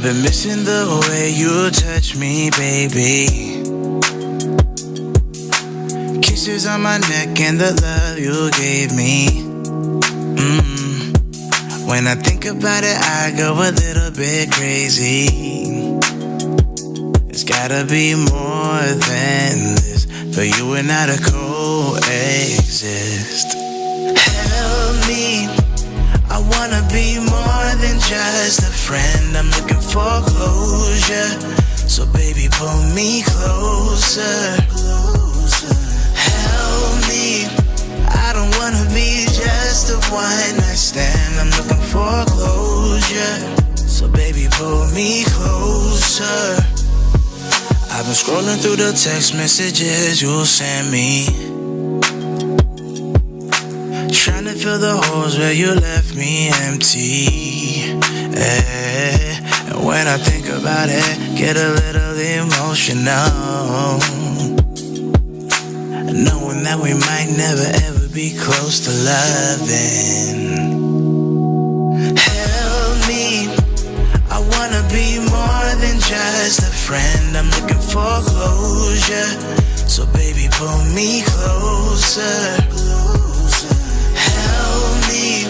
been missing the way you touch me, baby. Kisses on my neck and the love you gave me. When I think about it, I go a little bit crazy. It's gotta be more than this for you and I to coexist. Help me, I wanna be more than just a friend. I'm looking for closure, so baby pull me closer. Help me, I don't wanna be just a one night stand. I'm looking for closure, so baby pull me closer. I've been scrolling through the text messages you sent me, trying to fill the holes where you left me empty. And when I think about it, get a little emotional, knowing that we might never ever be close to loving. Help me, I wanna be more than just a friend. I'm looking for closure, so baby pull me closer. Help me,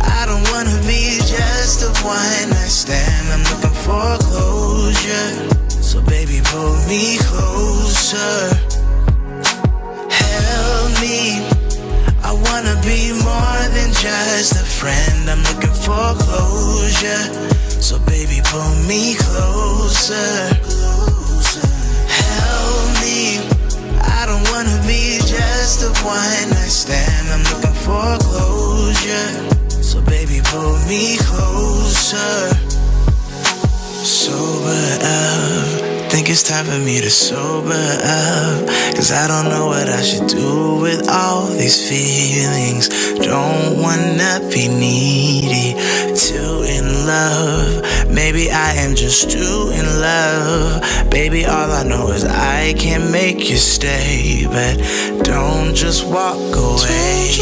I don't wanna be just a one night stand. I'm looking for closure, so baby pull me closer. Help me, I wanna be more than just a friend. I'm looking for closure, so baby pull me closer. Help me, I don't wanna be just a one night stand. I'm looking for closure, so baby pull me closer. Sober up, think it's time for me to sober up, 'cause I don't know what I should do with all these feelings. Don't wanna be needy, too in love. Maybe I am just too in love. Baby, all I know is I can't make you stay, but don't just walk away.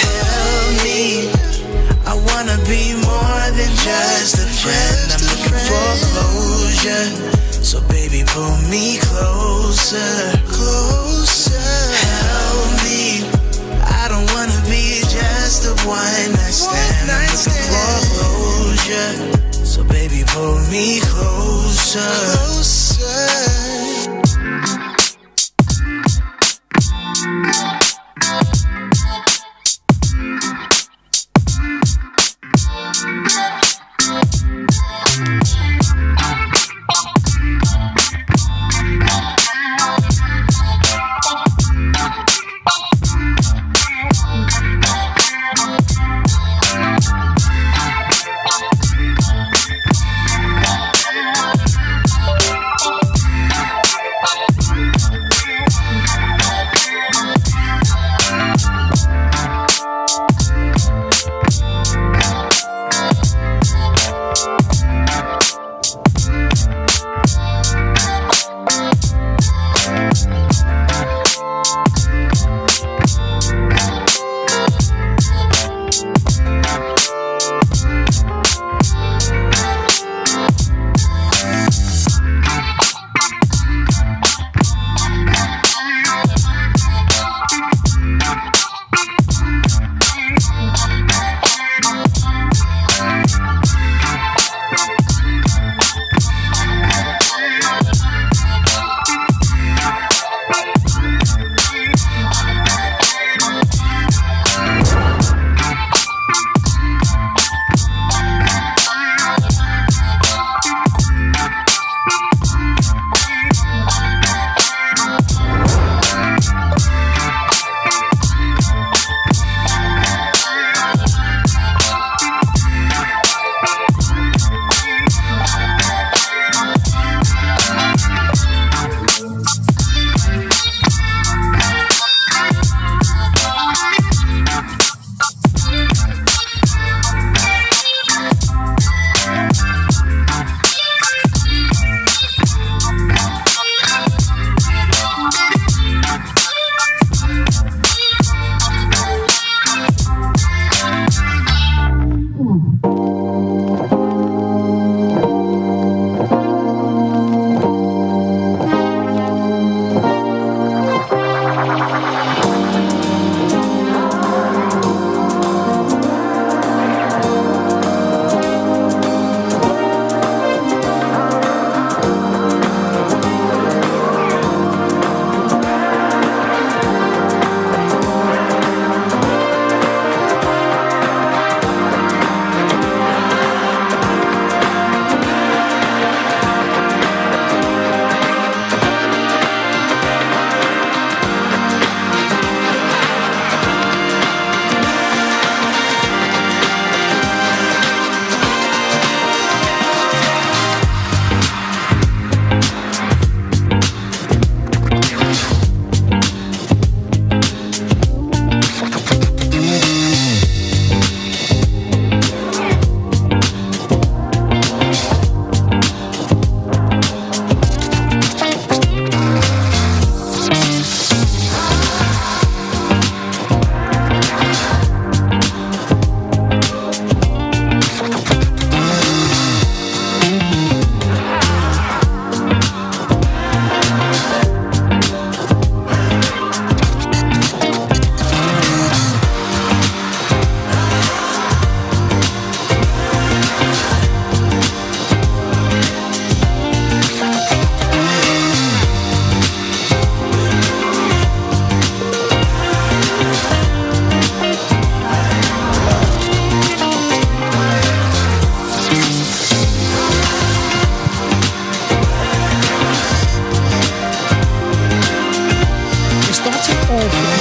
Help me, I wanna be more than just a friend. I'm looking for closure, so baby pull me closer. Help me, I don't wanna be just a one night stand. I'm looking for closure, so baby pull me closer.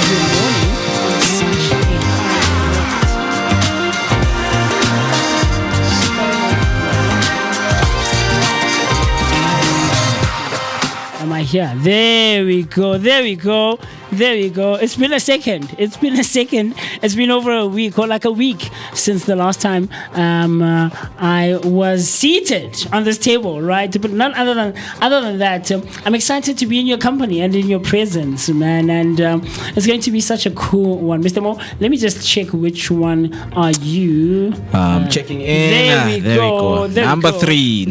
your morning on such a high note. Am I here? There we go. It's been a second. It's been over a week or like a week since the last time I was seated on this table, right? But none other than that, I'm excited to be in your company and in your presence, man. And it's going to be such a cool one, Mr. Mo. Let me just check which one are you? Checking in. There we go. Number three.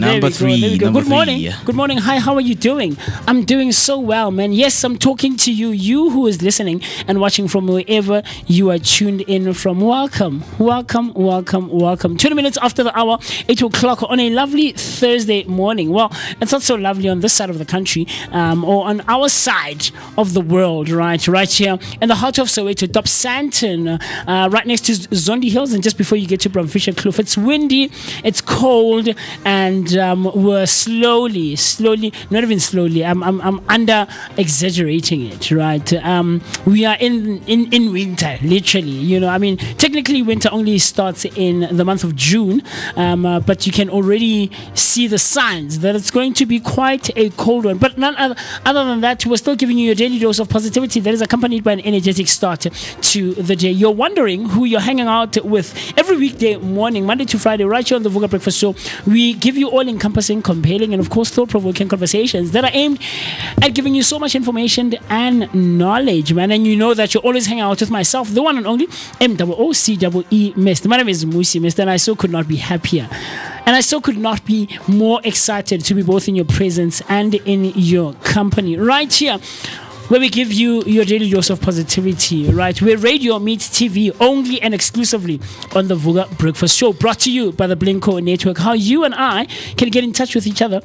Good morning. Hi. How are you doing? I'm doing so well, man. Yes, I'm talking to you. You who is listening and watching from wherever you are tuned in from. Welcome. 20 minutes after the hour, 8 o'clock on a lovely Thursday morning. Well, it's not so lovely on this side of the country, or on our side of the world, right here in the heart of Soweto, Top Santon, right next to Zondi Hills, and just before you get to Bromfisher Kloof. It's windy, it's cold, and we're slowly, not even slowly, I'm under exaggerating it, right? We are in winter, literally. You know, I mean, technically winter only starts in the month of June, but you can already see the signs that it's going to be quite a cold one. But none other than that, we're still giving you your daily dose of positivity that is accompanied by an energetic start to the day. You're wondering who you're hanging out with every weekday morning, Monday to Friday, right here on the Vooka Breakfast Show. We give you all-encompassing, compelling, and of course thought-provoking conversations that are aimed at giving you so much information and knowledge, man. And you know that you're always hanging out with myself, the one and only MOOCEE Mist. My name is MooCee Mist, and I so could not be happier. And I so could not be more excited to be both in your presence and in your company, right here, where we give you your daily dose of positivity, right? Where radio meets TV only and exclusively on the Vooka Breakfast Show, brought to you by the Blinko Network. How you and I can get in touch with each other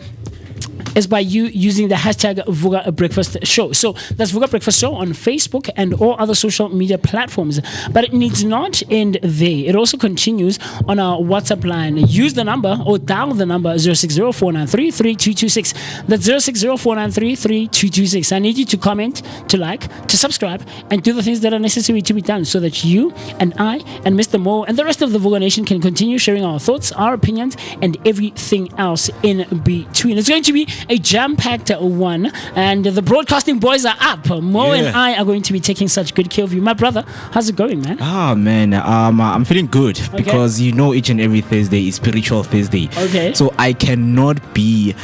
is by you using the hashtag Vooka Breakfast Show. So that's Vooka Breakfast Show on Facebook and all other social media platforms. But it needs not end there. It also continues on our WhatsApp line. Use the number or dial the number 060-493-3226. That's 060-493-3226. I need you to comment, to like, to subscribe, and do the things that are necessary to be done so that you and I and Mr. Mo and the rest of the Vooka Nation can continue sharing our thoughts, our opinions, and everything else in between. It's going to be a jam-packed one, and the broadcasting boys are up. Mo and I are going to be taking such good care of you. My brother, how's it going, man? Man, I'm feeling good because you know each and every Thursday is Spiritual Thursday. Okay. So I cannot be,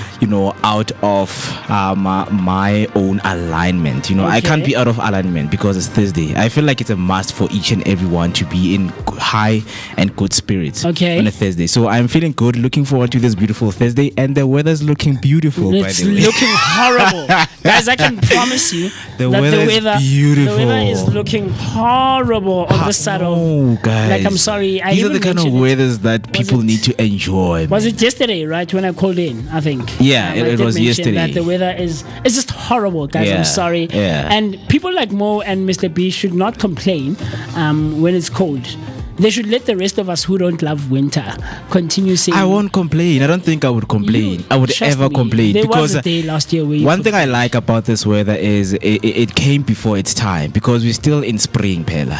out of my own alignment. I can't be out of alignment because it's Thursday. I feel like it's a must for each and everyone to be in high and good spirits on a Thursday. So I'm feeling good, looking forward to this beautiful Thursday, and the weather's looking beautiful. It's looking horrible. Guys, I can promise you the weather is looking horrible on this side of... guys. Like, I'm sorry. These are the kind of weathers that people need to enjoy. Was it yesterday, right, when I called in, I think? Yeah, it was yesterday. That the weather is just horrible, guys. I'm sorry. Yeah. And people like Mo and Mr. B should not complain when it's cold. They should let the rest of us who don't love winter continue saying. I won't complain. I don't think I would complain. I would ever complain. There was a day last year where one thing I like about this weather is it came before its time because we're still in spring, Pella.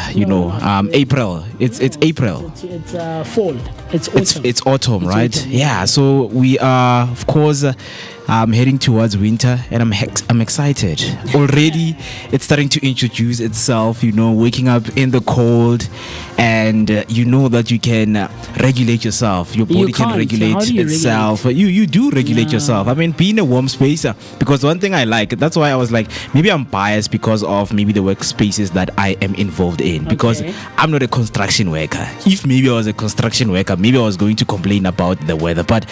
April. It's April. It's fall. It's autumn. It's autumn, right? Autumn, yeah. So we are, of course. Heading towards winter, and I'm excited. Already, it's starting to introduce itself. Waking up in the cold, and you know that you can regulate yourself. Your body can regulate itself. You do regulate yourself. I mean, be in a warm space. Because one thing I like, that's why I was like, maybe I'm biased because of maybe the workspaces that I am involved in. Because I'm not a construction worker. If maybe I was a construction worker, maybe I was going to complain about the weather. But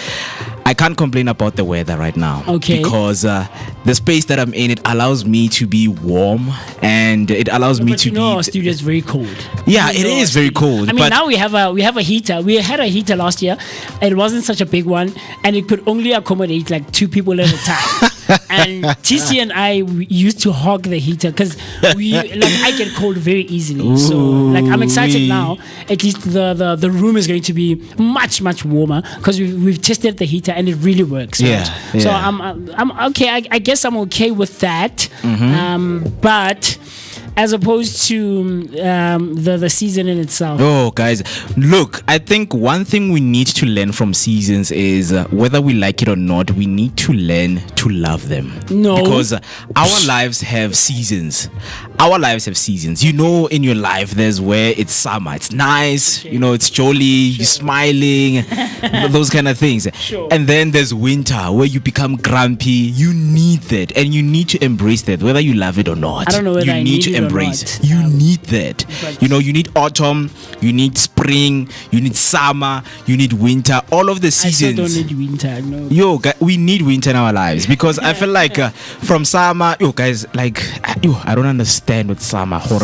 I can't complain about the weather right now. Because the space that I'm in, it allows me to be warm, and it allows me to be. Our studio is very cold. Yeah, it is very cold. I mean, now we have a heater. We had a heater last year. It wasn't such a big one, and it could only accommodate like 2 people at a time. And TC and I used to hog the heater because I get cold very easily. Ooh. So I'm excited now. At least the room is going to be much warmer because we've tested the heater and it really works. Yeah. Right? So I'm okay. I guess I'm okay with that. Mm-hmm. But as opposed to the season in itself? Oh, guys, look, I think one thing we need to learn from seasons is whether we like it or not, we need to learn to love them. No. Because our lives have seasons. Our lives have seasons. You know, in your life, there's where it's summer. It's nice. You know, it's jolly. You're smiling. Those kind of things. Sure. And then there's winter where you become grumpy. You need that. And you need to embrace that, whether you love it or not. I don't know whether you I need need to it or embrace not. it. You need that. But- You know, you need autumn. You need spring. You need summer. You need winter. All of the I still seasons. don't need winter. No. Yo, we need winter in our lives because I feel like from summer, yo, guys, like, I don't understand with summer, hore.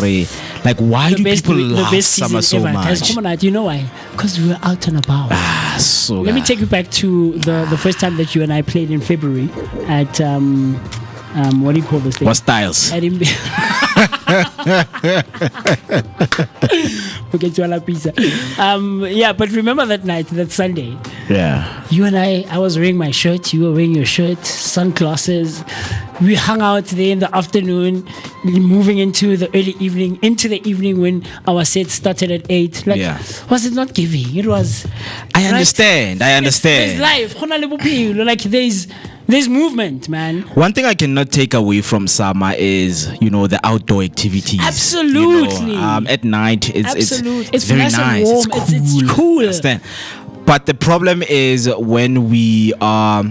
Like, why do people love summer so much? You know why? Because we were out and about. So Let me take you back to the first time that you and I played in February at what do you call this thing? What styles? At Forget to la pizza. Yeah, but remember that night, that Sunday. Yeah. You and I was wearing my shirt, you were wearing your shirt, sunglasses. We hung out there in the afternoon, moving into the evening when our set started at 8. Like, Yeah. was it not giving? It was. I understand. I There's understand. life. Like there's movement, man. One thing I cannot take away from summer is, you know, the outdoor activities. Absolutely. You know, at night, it's very nice nice. and warm. It's cool. Understand? But the problem is when we are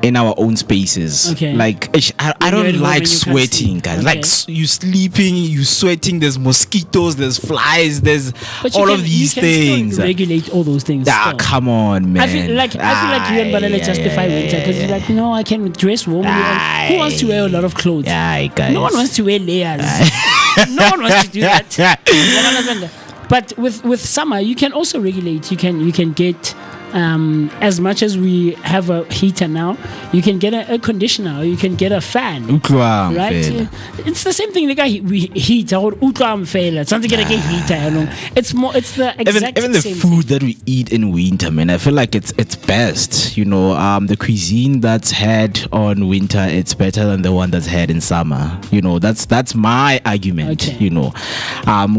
in our own spaces. Okay. Like, I When you're don't at home like and you can't sweating, sleep. guys. Okay. Like, you sleeping, you sweating, there's mosquitoes, there's flies, there's But you all can, of these you can things. still regulate all those things. Ah, still. come on, man. I feel like you and Banana justify winter because you're like, no, I can dress warmly. Who wants to wear a lot of clothes? Guys. No one wants to wear layers. No one wants to do that. You understand? But with summer, you can also regulate. You can get as much as we have a heater now, you can get a conditioner, or you can get a fan. Right? It's the same thing. Like we heat or something like a heater. You know, it's the exact even the same food thing. that we eat in winter, man. I feel like it's best. You know, the cuisine that's had on winter, it's better than the one that's had in summer. You know, that's my argument. Okay. You know,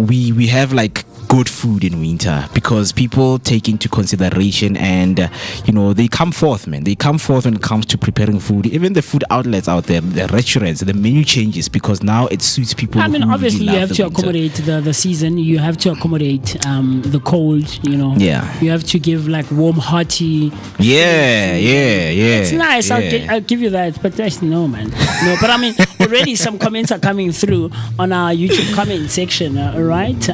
we have like good food in winter because people take into consideration and you know, they come forth, man. They come forth when it comes to preparing food. Even the food outlets out there, the restaurants, the menu changes because now it suits people. I mean, who obviously really you love have the to winter. accommodate the season. You have to accommodate the cold. You know. Yeah. You have to give like warm, hearty. Yeah. It's nice. Yeah. I'll give you that. But no, man. No. But I mean, already some comments are coming through on our YouTube comment section. Right.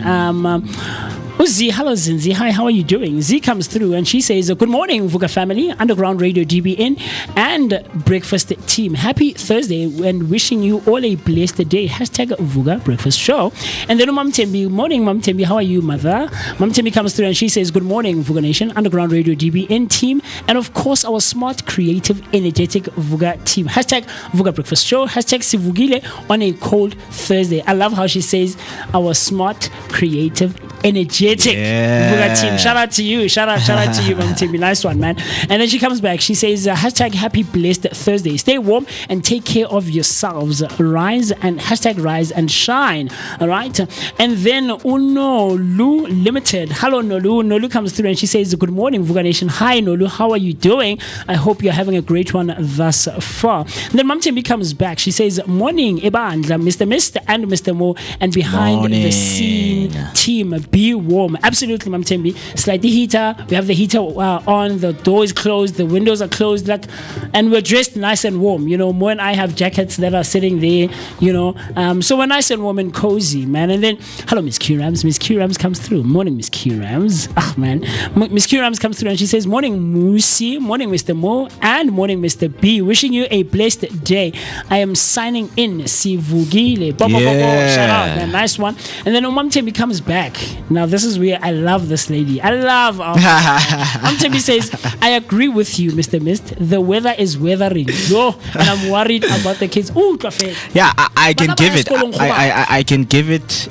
Z, hello Zinzi. Hi, how are you doing? Z comes through and she says, good morning, Vooka family, Underground Radio DBN, and Breakfast team. Happy Thursday and wishing you all a blessed day. Hashtag Vooka Breakfast Show. And then Mam Tembi, morning, Mam Tembi. How are you, mother? Mam Tembi comes through and she says, good morning, Vooka Nation, Underground Radio DBN team, and of course, our smart, creative, energetic Vooka team. Hashtag Vooka Breakfast Show. Hashtag Sivugile on a cold Thursday. I love how she says, our smart, creative, energetic Vooka team. Shout out to you. Shout out to you, Mam Timmy. Nice one, man. And then she comes back. She says, hashtag happy blessed Thursday. Stay warm and take care of yourselves. Rise and hashtag rise and shine. All right. And then Nolu Limited. Hello, Nolu. Nolu comes through and she says, good morning, Vooka Nation. Hi, Nolu. How are you doing? I hope you're having a great one thus far. And then Mam Timmy comes back. She says, morning, Ebandla, Mr. Mist and Mr. Mo, and behind the scene team. Be warm. Absolutely, Mam Tembi. Slide the heater. We have the heater on. The door is closed. The windows are closed. And we're dressed nice and warm. You know, Mo and I have jackets that are sitting there. You know, so we're nice and warm and cozy, man. And then, hello, Miss Q Rams. Miss Q Rams comes through. Morning, Miss Q Rams. Ah, man. Miss Q Rams comes through and she says, morning, MooCee. Morning, Mr. Mo. And morning, Mr. B. Wishing you a blessed day. I am signing in. Sivugile. Shout out, man. Nice one. And then Mam Tembi comes back. Now, this is where I love this lady. I love Mam Tembi says, I agree with you, Mr. Mist. The weather is weathering. Yo, and I'm worried about the kids. Ooh, cafe. Yeah, I can give it. I can give it,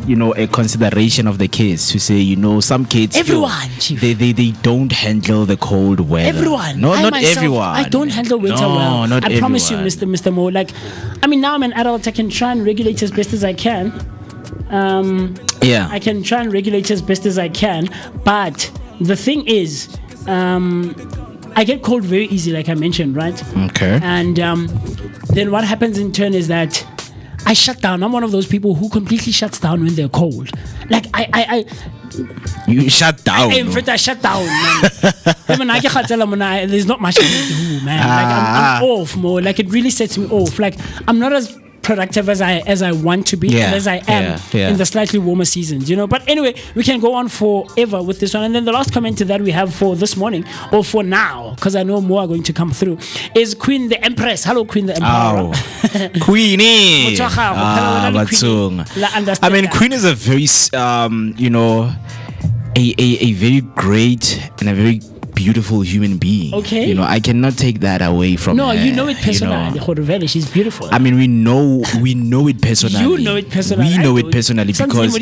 you know, a consideration of the kids to say, you know, some kids, everyone, chief. They don't handle the cold weather. Everyone. No, I not myself, everyone. I don't handle winter well. Not I promise you, everyone. Mr. Mo. Like, I mean, now I'm an adult. I can try and regulate as best as I can. I can try and regulate as best as I can. But the thing is, I get cold very easy, like I mentioned, right? Okay. And then what happens in turn is that I shut down. I'm one of those people who completely shuts down when they're cold. Like You shut down. In fact, I shut down, man. There's not much I can do, man. Like I'm off more. Like it really sets me off. Like I'm not as productive as I want to be and as I am in the slightly warmer seasons, you know. But anyway, we can go on forever with this one. And then the last comment that we have for this morning, or for now, because I know more are going to come through, is Queen the Empress. Hello, Queen the Emperor. Queenie. I mean, Queen is a very a very great and a very beautiful human being. Okay. You know, I cannot take that away from her. No, you know it personally. She's beautiful. I mean, we know it personally. You know it personally. We know it personally because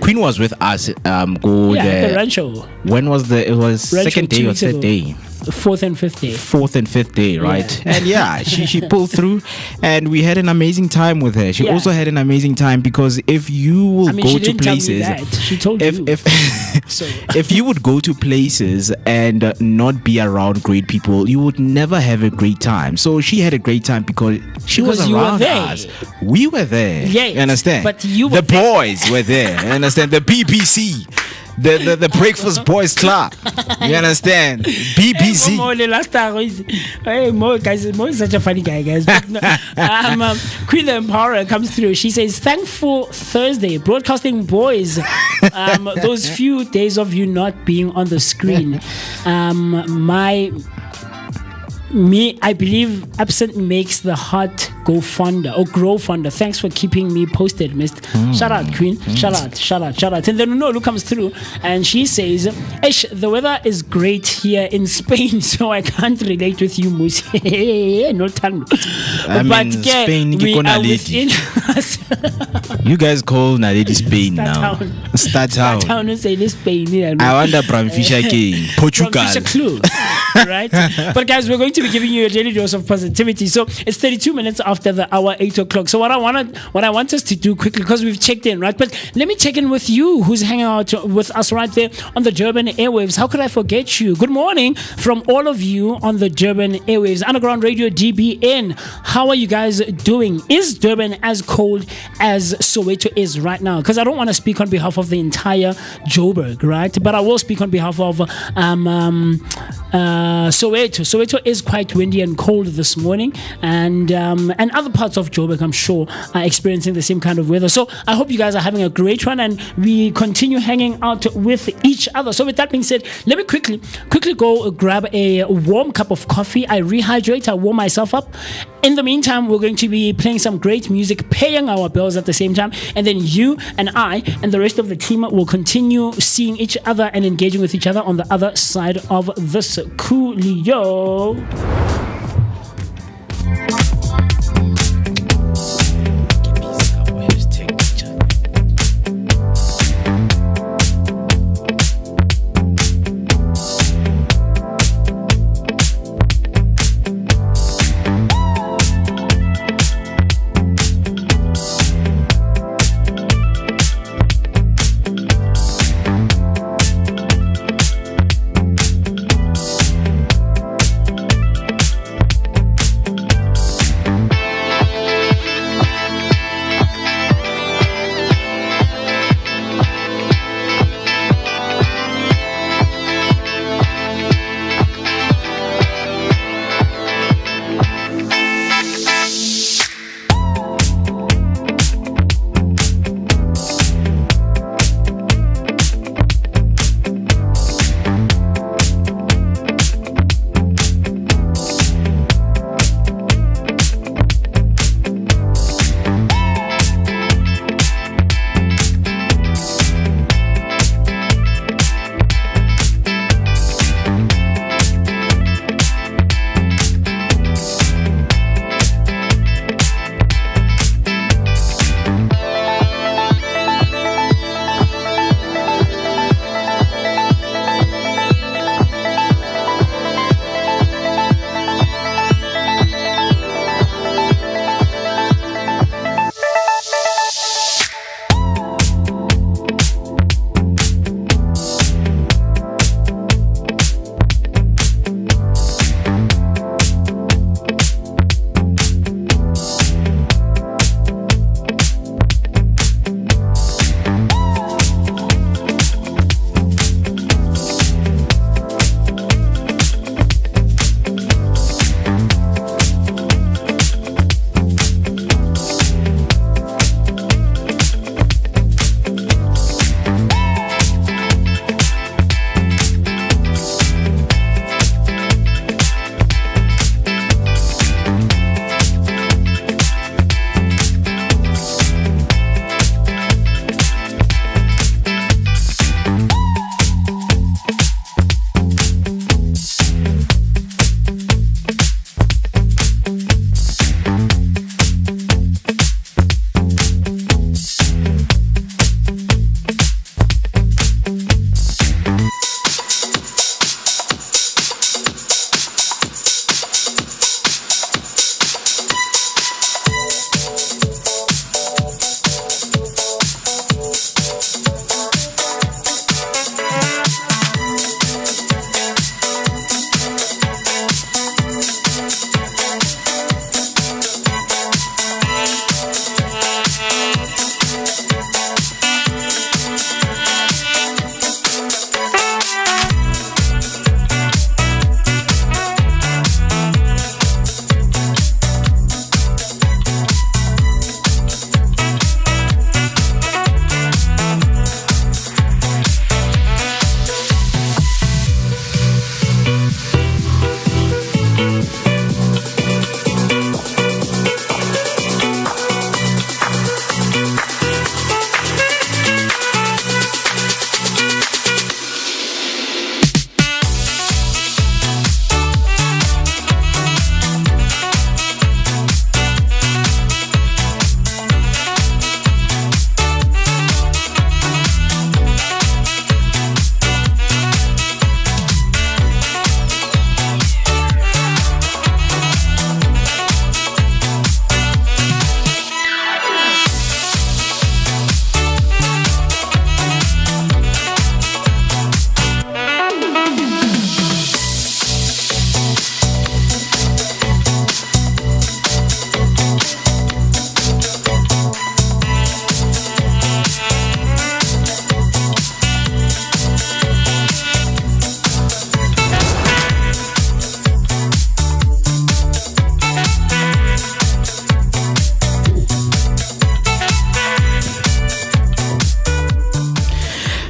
Queen was with us. The Rancho. When was it was second day or third day? Fourth and fifth day, right? And she pulled through, and we had an amazing time with her. She also had an amazing time because if you will go to places, she told you. If you would go to places and not be around great people, you would never have a great time. So she had a great time because she was around us. We were there. Yes, you understand? But you were boys were there. You understand? The BBC. The Breakfast Boys Club. You understand? BBC. Mo is such a funny guy, guys. Queen the Emperor comes through. She says, "Thankful Thursday, broadcasting boys. Those few days of you not being on the screen. I believe absent makes the heart go fonder or grow fonder. Thanks for keeping me posted, Mist." Shout out, Queen. Shout out. And then Unolu comes through and she says, "Ish, the weather is great here in Spain, so I can't relate with you, MooCee." No time. But Spain, we are within you guys call Naledi Spain now. Start town. Spain. I wonder Bram Fisher King, Portugal. Right? But guys, we're going to be giving you a daily dose of positivity. So it's 32 minutes after the hour 8 o'clock. So what I want us to do quickly, because we've checked in, right? But let me check in with you who's hanging out with us right there on the Durban airwaves. How could I forget you? Good morning from all of you on the Durban airwaves. Underground Radio DBN. How are you guys doing? Is Durban as cold as Soweto is right now? Because I don't want to speak on behalf of the entire Joburg, right? But I will speak on behalf of Soweto is quite windy and cold this morning, and other parts of Joburg, I'm sure, are experiencing the same kind of weather. So I hope you guys are having a great one, and we continue hanging out with each other. So with that being said, let me quickly go grab a warm cup of coffee. I rehydrate, I warm myself up. In the meantime, we're going to be playing some great music, paying our bills at the same time, and then you and I and the rest of the team will continue seeing each other and engaging with each other on the other side of this coolio.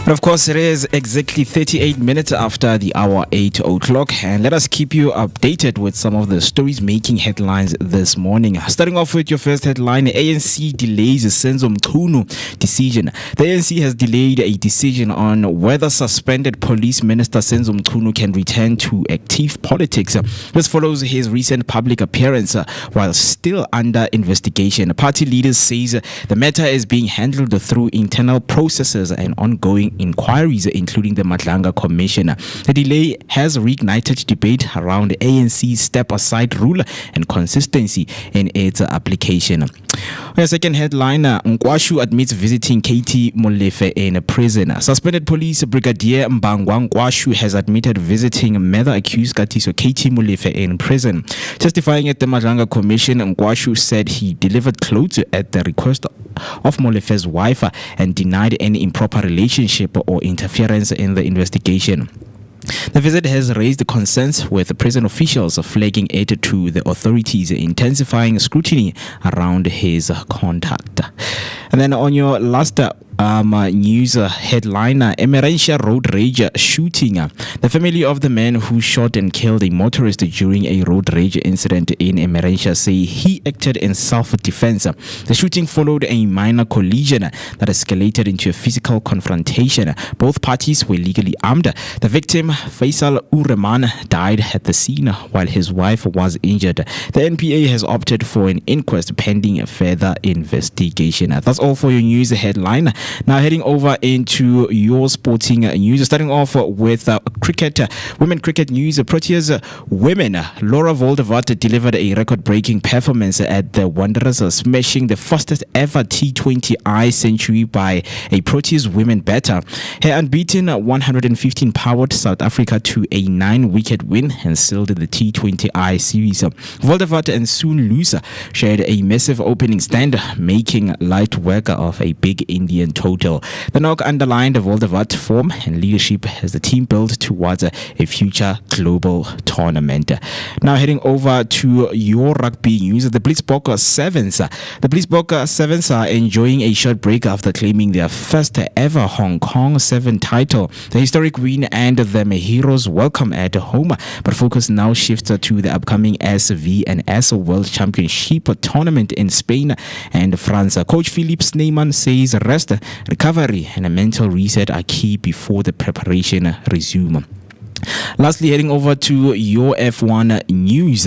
And of course, it is exactly 38 minutes after the hour 8 o'clock. And let us keep you updated with some of the stories making headlines this morning. Starting off with your first headline, ANC delays Senzo Mchunu decision. The ANC has delayed a decision on whether suspended police minister Senzo Mchunu can return to active politics. This follows his recent public appearance while still under investigation. Party leaders says the matter is being handled through internal processes and ongoing inquiries, including the Madlanga Commission. The delay has reignited debate around ANC's step-aside rule and consistency in its application. The second headline, Nkwashu admits visiting KT Molefe in prison. Suspended police brigadier Mbangwa Nkwashu has admitted visiting murder accused Katiso KT Molefe in prison. Testifying at the Madlanga Commission, Nkwashu said he delivered clothes at the request of Molefe's wife and denied any improper relationship or interference in the investigation. The visit has raised concerns with prison officials, flagging it to the authorities, intensifying scrutiny around his conduct. And then on your last news headline, Emerentia road rage shooting. The family of the man who shot and killed a motorist during a road rage incident in Emerentia say he acted in self-defense. The shooting followed a minor collision that escalated into a physical confrontation. Both parties were legally armed. The victim, Faisal Ureman, died at the scene while his wife was injured. The NPA has opted for an inquest pending further investigation. That's all for your news headline. Now heading over into your sporting news, starting off with cricket, women cricket news. Proteas women, Laura Voldemort delivered a record-breaking performance at the Wanderers, smashing the fastest ever T20I century by a Proteas women batter. Her unbeaten 115 powered South Africa to a 9-wicket win and sealed the T20I series. Voldemort and Soon Lusa shared a massive opening stand, making light work of a big Indian total. The knock underlined Voldemort's form and leadership as the team built towards a future global tournament. Now heading over to your rugby news, the Blitzbokke Sevens. The Blitzbokke Sevens are enjoying a short break after claiming their first ever Hong Kong 7 title. The historic win and the heroes welcome at home, but focus now shifts to the upcoming SV and S World Championship tournament in Spain and France. Coach Philippe Sneeman says rest, recovery and a mental reset are key before the preparation resume. Lastly, heading over to your F1 news.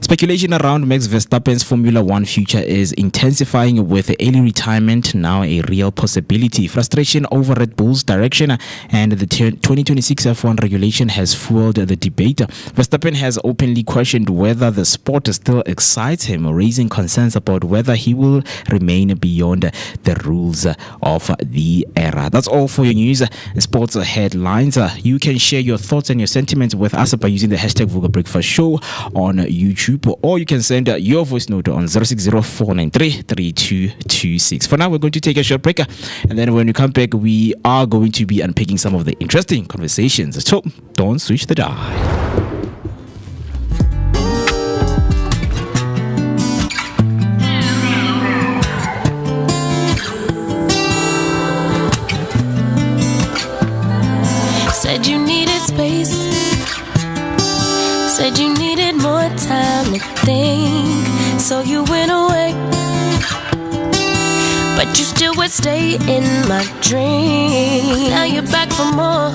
Speculation around Max Verstappen's Formula One future is intensifying, with early retirement now a real possibility. Frustration over Red Bull's direction and the 2026 F1 regulation has fueled the debate. Verstappen has openly questioned whether the sport still excites him, raising concerns about whether he will remain beyond the rules of the era. That's all for your news and sports headlines. You can share your thoughts and your sentiments with us by using the hashtag Vooka Breakfast Show on YouTube, or you can send your voice note on 060-493-3226. For now, we're going to take a short break, and then when we come back, we are going to be unpacking some of the interesting conversations. So don't switch the dial. Said you needed space, said you needed more time to think, so you went away, but you still would stay in my dream. Now you're back for more.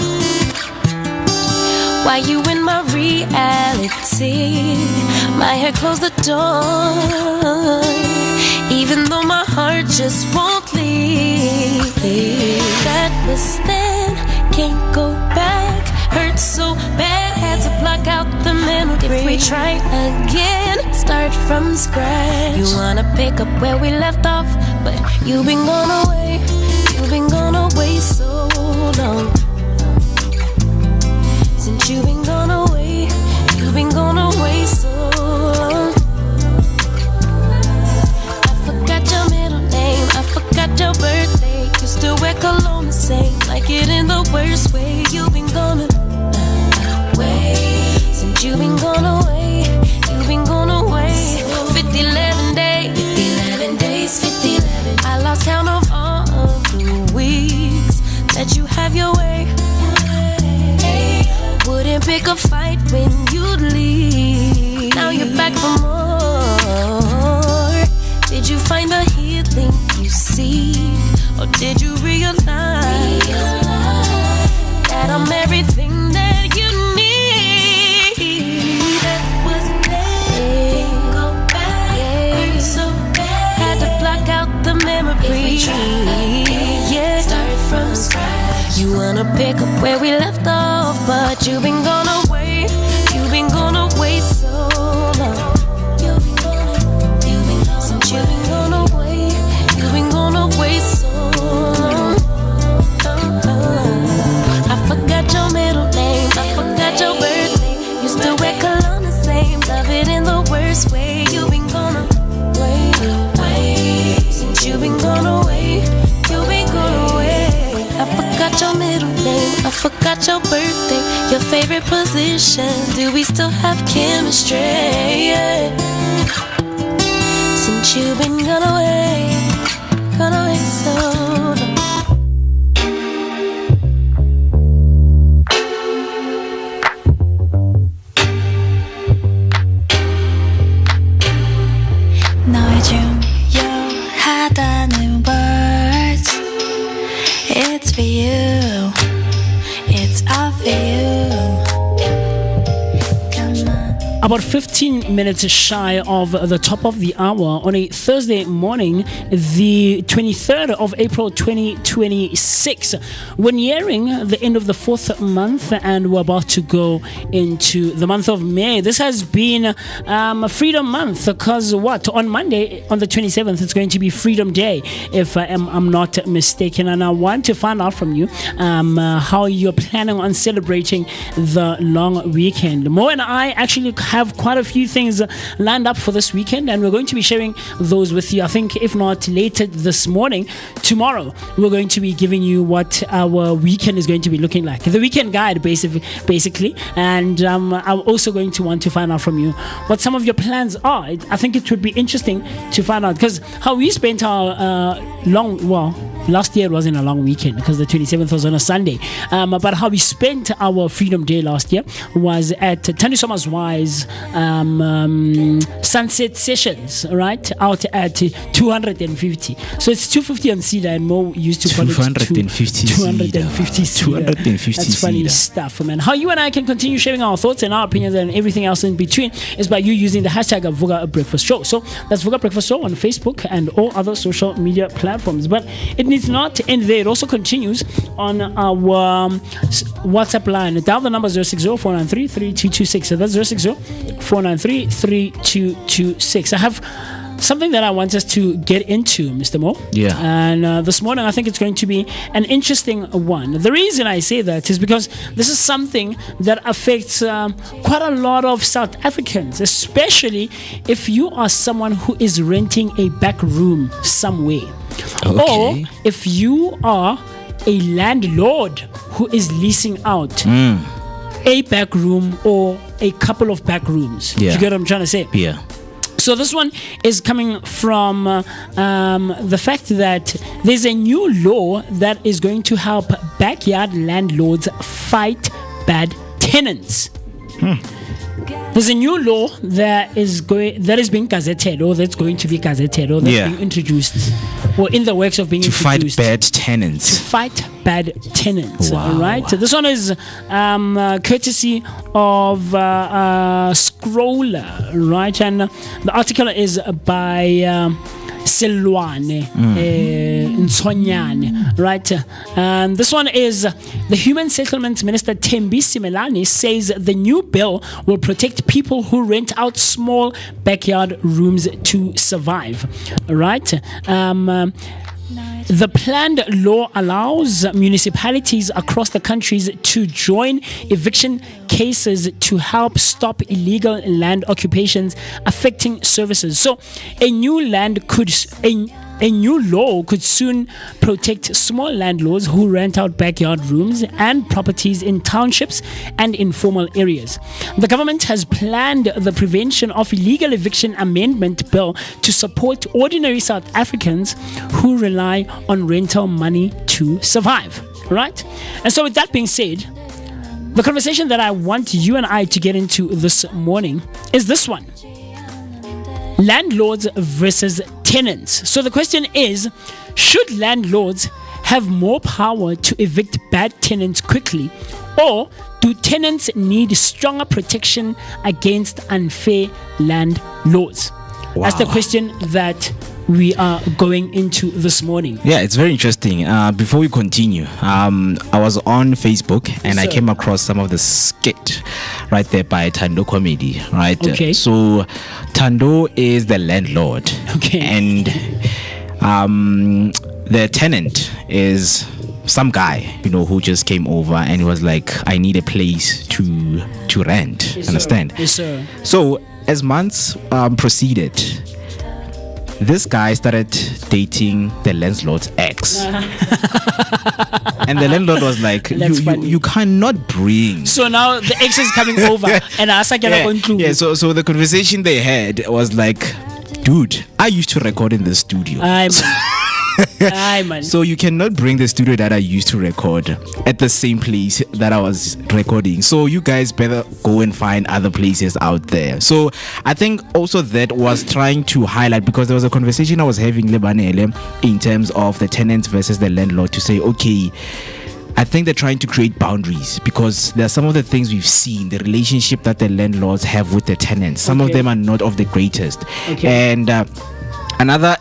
Why you in my reality? My head closed the door, even though my heart just won't leave. That was then, can't go back. Hurt so bad, had to block out the memory. If we try again, start from scratch. You wanna pick up where we left off, but you've been gone away. You've been gone away so long. Since you've been gone away, you've been gone away so long. I forgot your middle name, I forgot your birthday. You still wear cologne the same, like it in the worst way. You've been gone away. Since you've been gone away, you've been gone away. 50, 11 days, 50, 11 days, 50, 11. I lost count of all of the weeks that you had have your way. Wouldn't pick a fight when you'd leave. Now you're back for more. Did you find the healing you seek? Or did you realize that I'm everything that you need? That was letting go back. Hurt so bad. Had to block out the memory. Yeah, start from scratch. You wanna pick up where we left off, but you've been gone away. You've been gone away so long. You've been gone away. You've been gone away so long. I forgot your middle name. I forgot your birthday. You still wear cologne the same. Love it in the worst way. You've been gone away. Since you've been gone away. You've been gone away. I forgot your middle name. I forgot your birthday. Your favorite position. Do we still have chemistry? Yeah. Since you've been gone away so long. 너의 중요하다는 words. It's for you. It's all for you. Come on. About 15 minutes shy of the top of the hour on a Thursday morning, the 23rd of April 2026. We're nearing the end of the 4th month and we're about to go into the month of May. This has been Freedom Month because on Monday, on the 27th, it's going to be Freedom Day, if I'm not mistaken. And I want to find out from you how you're planning on celebrating the long weekend. Mo and I actually have quite a few things lined up for this weekend, and we're going to be sharing those with you. I think if not later this morning, tomorrow we're going to be giving you what our weekend is going to be looking like, the weekend guide basically. And I'm also going to want to find out from you what some of your plans are. I think it would be interesting to find out, because how we spent our last year it wasn't a long weekend because the 27th was on a Sunday, but how we spent our Freedom Day last year was at Tanisoma's Wise sunset sessions, right, out at 250. So it's 250 on Cedar, and Mo used to call it 250 Cedar. That's funny stuff, man. How you and I can continue sharing our thoughts and our opinions and everything else in between is by you using the hashtag of Vooka Breakfast Show. So that's Vooka Breakfast Show on Facebook and all other social media platforms. But it needs not end there. It also continues on our WhatsApp line. Dial the number 060-493-3226. So that's 060-493-3226. I have something that I want us to get into, Mr. Mo. Yeah. And this morning, I think it's going to be an interesting one. The reason I say that is because this is something that affects quite a lot of South Africans, especially if you are someone who is renting a back room somewhere. Okay. Or if you are a landlord who is leasing out a back room or a couple of back rooms. Yeah. You get what I'm trying to say? Yeah. So this one is coming from the fact that there's a new law that is going to help backyard landlords fight bad tenants. There's a new law that is being gazetted, or that's going to be gazetted, or that's being introduced, or in the works of being introduced. To fight bad tenants. To fight bad tenants. Wow. Right? So this one is courtesy of Scroller, right? And the article is by Selwane Nsonyane, right? And this one is the Human Settlements Minister Thembi Simelane says the new bill will protect people who rent out small backyard rooms to survive, right? The planned law allows municipalities across the countries to join eviction cases to help stop illegal land occupations affecting services. So a new law could soon protect small landlords who rent out backyard rooms and properties in townships and informal areas. The government has planned the Prevention of Illegal Eviction Amendment Bill to support ordinary South Africans who rely on rental money to survive. right? And so with that being said, the conversation that I want you and I to get into this morning is this one. Landlords versus tenants. So the question is, should landlords have more power to evict bad tenants quickly, or do tenants need stronger protection against unfair landlords? Wow. That's the question that we are going into this morning. Yeah, it's very interesting. Before we continue, I was on Facebook and I came across some of the skit right there by Tando Comedy, right? Okay. So Tando is the landlord. Okay. And the tenant is some guy, who just came over and he was like, I need a place to rent. Yes, understand? Sir. Yes, sir. So as months proceeded, this guy started dating the landlord's ex. And the landlord was like, you cannot bring. So now the ex is coming over and Asa cannot conclude. Yeah, so the conversation they had was like, dude, I used to record in the studio. Aye, man. So you cannot bring the studio that I used to record at the same place that I was recording. So you guys better go and find other places out there. So I think also that was trying to highlight, because there was a conversation I was having Lebanele in terms of the tenants versus the landlord, to say, okay, I think they're trying to create boundaries, because there are some of the things we've seen, the relationship that the landlords have with the tenants. Some of them are not of the greatest. Okay. And another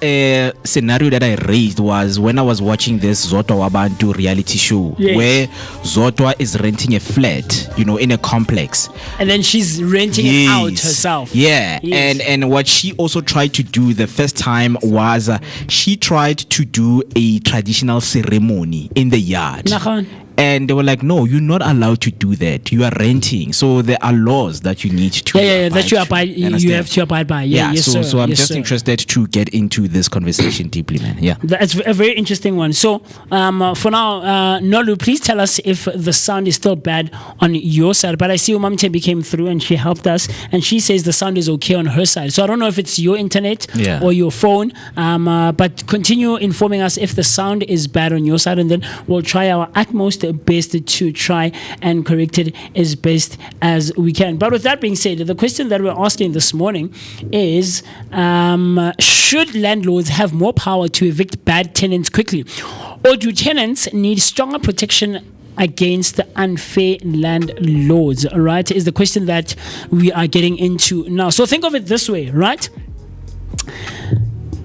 scenario that I raised was when I was watching this Zotwa Wabantu reality show, where Zotwa is renting a flat, in a complex. And then she's renting it out herself. Yeah. Yes. And what she also tried to do the first time was she tried to do a traditional ceremony in the yard. And they were like, no, you're not allowed to do that. You are renting. So there are laws that you need to that you abide. You have to abide by. So I'm just interested to get into this conversation deeply, man. Yeah. That's a very interesting one. So for now, Nolu, please tell us if the sound is still bad on your side. But I see Umam Tembi came through and she helped us, and she says the sound is okay on her side. So I don't know if it's your internet or your phone, but continue informing us if the sound is bad on your side, and then we'll try our utmost best to try and correct it as best as we can. But with that being said, the question that we're asking this morning is, should landlords have more power to evict bad tenants quickly, or do tenants need stronger protection against unfair landlords? Right, is the question that we are getting into now. So think of it this way, right?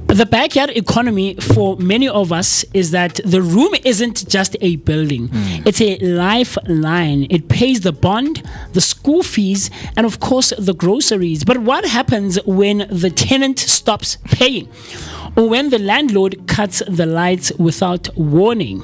The backyard economy for many of us is that the room isn't just a building. It's a lifeline. It pays the bond, the school fees, and of course the groceries. But what happens when the tenant stops paying, or when the landlord cuts the lights without warning?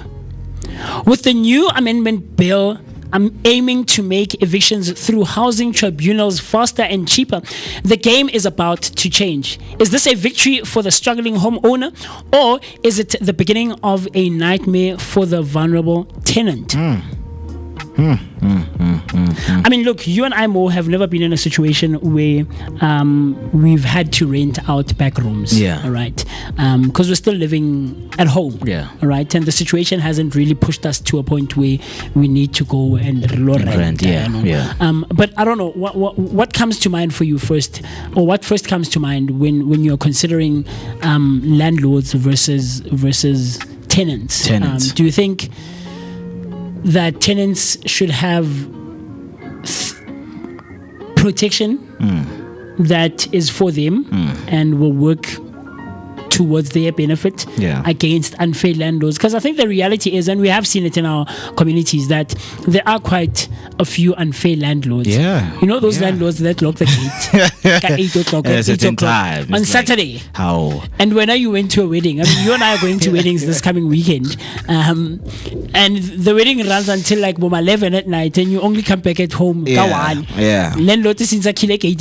With the new amendment bill, I'm aiming to make evictions through housing tribunals faster and cheaper. The game is about to change. Is this a victory for the struggling homeowner, or is it the beginning of a nightmare for the vulnerable tenant? I mean, look, you and I, Mo, have never been in a situation where we've had to rent out back rooms. Yeah. All right. Because we're still living at home. Yeah. All right. And the situation hasn't really pushed us to a point where we need to go and rent. Yeah. But I don't know what comes to mind for you first, or what first comes to mind when you're considering landlords versus tenants. Do you think that tenants should have protection that is for them and will work towards their benefit against unfair landlords? Because I think the reality is, and we have seen it in our communities, that there are quite a few unfair landlords. Yeah. You know those landlords that lock the gate at 8 o'clock, at 8 o'clock on Saturday. How? And when you went to a wedding, I mean, you and I are going to weddings this coming weekend, and the wedding runs until like 11 at night, and you only come back at home landlord is in Zakile 8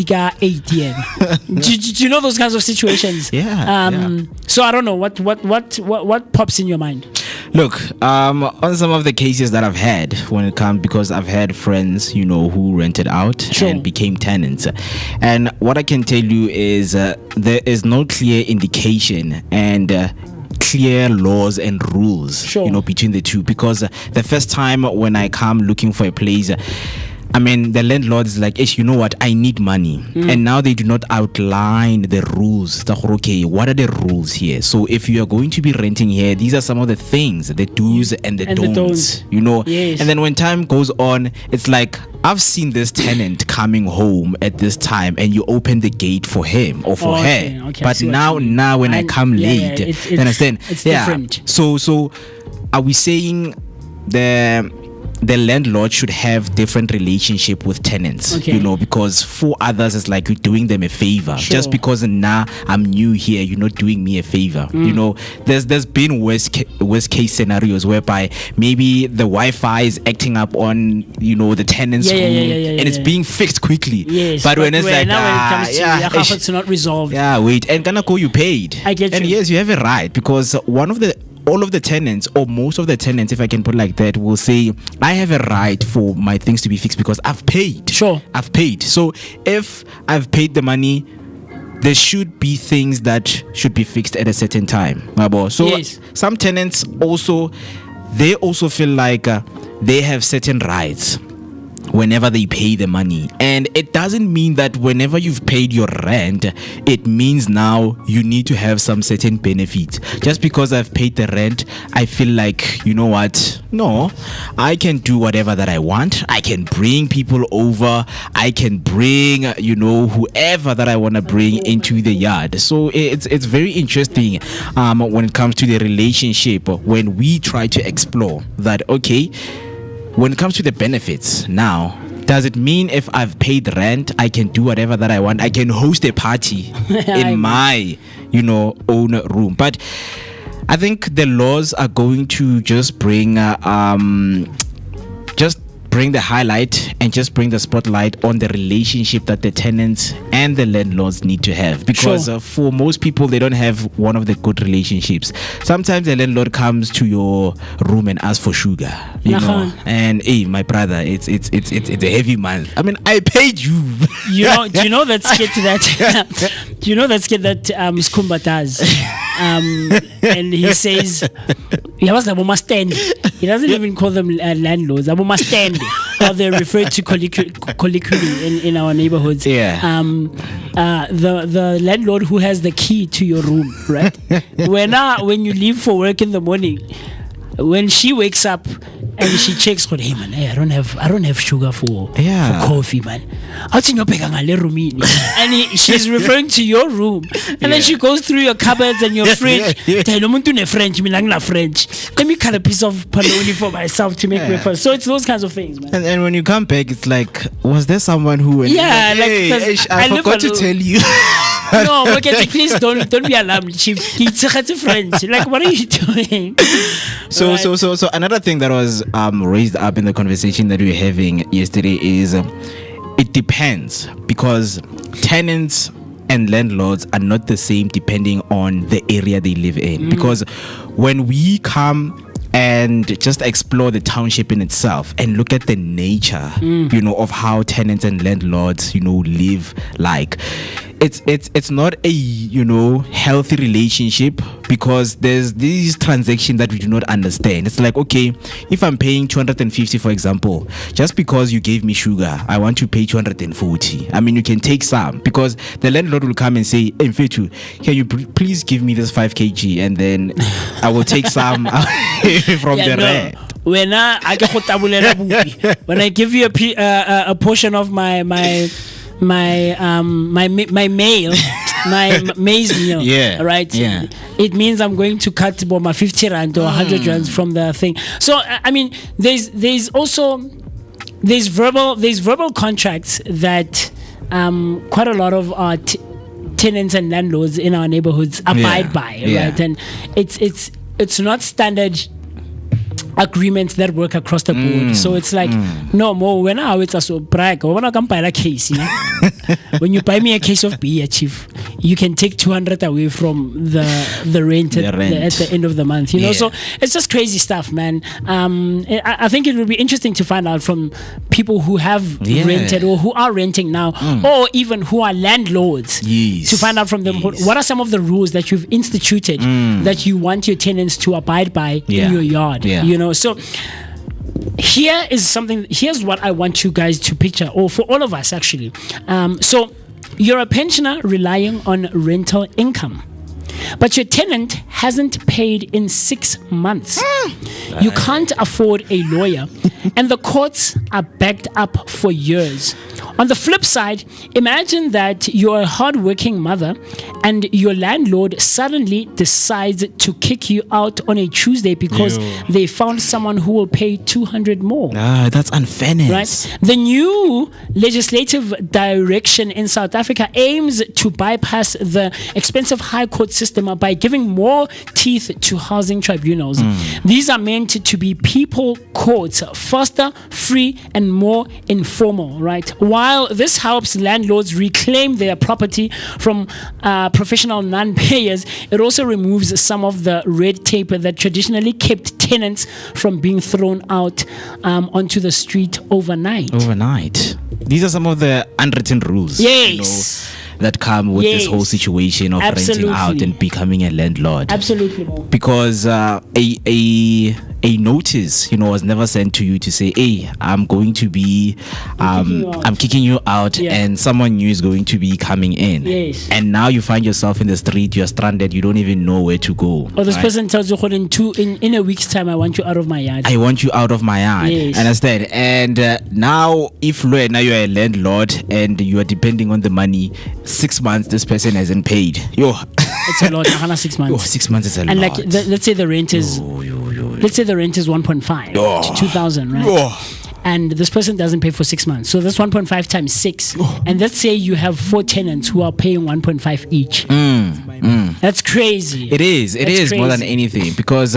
do you know those kinds of situations? So I don't know what pops in your mind. Look, on some of the cases that I've had when it comes, because I've had friends, who rented out and became tenants. And what I can tell you is there is no clear indication, and clear laws and rules, Sure. between the two. Because the first time when I come looking for a place, I mean, the landlord is like, you know what, I need money. And now they do not outline the rules. Okay, what are the rules here? So if you are going to be renting here, these are some of the things, the do's and the don'ts, Yes. And then when time goes on, it's like, I've seen this tenant coming home at this time and you open the gate for him or for her. Okay, but now when I come late, you understand? It's different. So are we saying the landlord should have different relationship with tenants, because for others it's like you're doing them a favor. Sure. Just because now I'm new here, you're not doing me a favor. There's been worst case scenarios whereby maybe the Wi-Fi is acting up on the tenant's room and it's being fixed quickly. Yes, but when it's like now when it comes to it's not resolved. Yeah, wait, and gonna go you paid. I get and you. yes, you have a right, because all of the tenants, or most of the tenants, if I can put it like that, will say, I have a right for my things to be fixed because I've paid. Sure. I've paid. So if I've paid the money, there should be things that should be fixed at a certain time. So yes. Some tenants also feel like they have certain rights whenever they pay the money, and it doesn't mean that whenever you've paid your rent, it means now you need to have some certain benefits. Just because I've paid the rent, I feel like, you know what, no, I can do whatever that I want. I can bring people over, I can bring whoever that I want to bring into the yard. So it's very interesting when it comes to the relationship, when we try to explore that. Okay, when it comes to the benefits, now, does it mean if I've paid rent, I can do whatever that I want? I can host a party in my, own room. But I think the laws are going to just bring the highlight and just bring the spotlight on the relationship that the tenants and the landlords need to have, because for most people, they don't have one of the good relationships. Sometimes the landlord comes to your room and asks for sugar, and hey, my brother, it's a heavy month. I mean, I paid you. Do you know that skit that Skumba does? And he says, he doesn't even call them landlords. How they're referred to colloquially in our neighborhoods. The landlord who has the key to your room, right? When you leave for work in the morning, when she wakes up and she checks, hey man, I don't have sugar for coffee, man. And she's referring to your room, and then she goes through your cupboards and your fridge. French. Let me cut a piece of polony for myself to make breakfast. So it's those kinds of things, man. And when you come back, it's like, was there someone who went, I forgot to tell you. No, Moeketsi, please don't be alarmed, Chief. It's French. Like, what are you doing? So another thing that was raised up in the conversation that we were having yesterday is it depends, because tenants and landlords are not the same depending on the area they live in. Because when we come and just explore the township in itself and look at the nature, of how tenants and landlords, live like, it's not a healthy relationship, because there's these transactions that we do not understand. It's like, okay, if I'm paying 250, for example, just because you gave me sugar, I want to pay 240. I mean, you can take some, because the landlord will come and say, hey, Mfetu, can you please give me this 5 kg, and then I will take some from the rent. When I give you a portion of my mail, my maize meal, right? Yeah. It means I'm going to cut about my 50 rand or 100 rands from the thing. So I mean, there's also verbal contracts that quite a lot of our tenants and landlords in our neighborhoods abide by, right? And it's not standard agreements that work across the board. So it's like, no more, when I always so brag, when I come buy a case, when you buy me a case of beer, Chief, you can take 200 away from the rent, The rent. at the end of the month. You know, so it's just crazy stuff, man. I think it would be interesting to find out from people who have rented or who are renting now, or even who are landlords, to find out from them what are some of the rules that you've instituted that you want your tenants to abide by in your yard. You know, so here's what I want you guys to picture, or for all of us actually. So you're a pensioner relying on rental income, but your tenant hasn't paid in 6 months. You can't afford a lawyer, and the courts are backed up for years. On the flip side, imagine that you're a hardworking mother and your landlord suddenly decides to kick you out on a Tuesday because they found someone who will pay 200 more. That's unfairness. Right? The new legislative direction in South Africa aims to bypass the expensive high court system by giving more teeth to housing tribunals. These are meant to be people courts, faster, free, and more informal, right? While this helps landlords reclaim their property from professional non-payers, it also removes some of the red tape that traditionally kept tenants from being thrown out onto the street overnight. These are some of the unwritten rules. That come with this whole situation of renting out and becoming a landlord. Absolutely. Because a notice, was never sent to you to say, hey, I'm going to be I'm kicking you out, and someone new is going to be coming in. And now you find yourself in the street, you're stranded, you don't even know where to go. Or this person tells you in a week's time, I want you out of my yard. I want you out of my yard. Understand? And now if you're a landlord and you are depending on the money, 6 months this person hasn't paid. It's a lot. 6 months. 6 months is a lot. And let's say the rent is let's say the rent is 1.5 to 2,000, right? And this person doesn't pay for 6 months. So that's 1.5 times 6. And let's say you have 4 tenants who are paying 1.5 each. That's crazy. It is. It is more than anything, because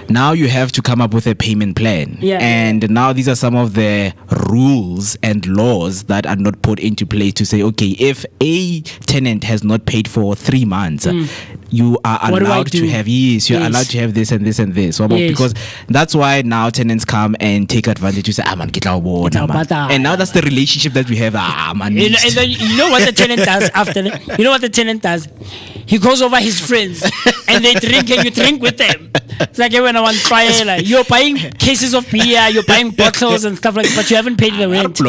now you have to come up with a payment plan. And now these are some of the rules and laws that are not put into place to say, okay, if a tenant has not paid for 3 months, you are allowed to have you're allowed to have this and this and this. Because that's why now tenants come and take advantage to say, man. And now that's the relationship that we have. Man. And then you know what the tenant does after that? You know what the tenant does? He goes over his friends and they drink and you drink with them. It's like when I want fire, like you're buying cases of beer, you're buying bottles and stuff like that, but you haven't paid the rent. You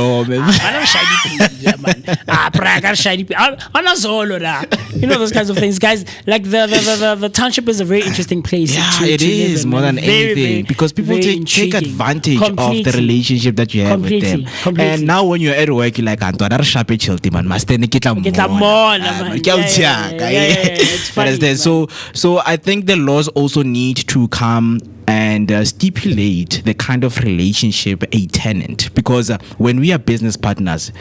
know those kinds of things, guys. Like the township is a very interesting place. It is more than anything, because people take advantage of the relationship that you have with them. And now when you're at work, you're like, man, it's funny, so I think the laws also need to come and stipulate the kind of relationship a tenant, because when we are business partners,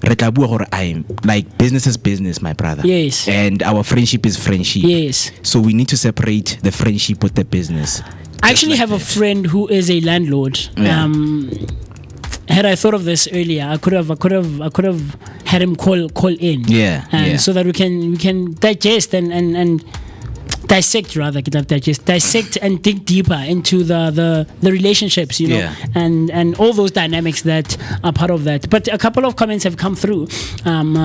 I'm like, business is business, my brother. And our friendship is friendship. So we need to separate the friendship with the business. I actually have a friend who is a landlord. Had I thought of this earlier, I could have had him call in. So that we can digest and dissect and dig deeper into the relationships, and all those dynamics that are part of that. But a couple of comments have come through, then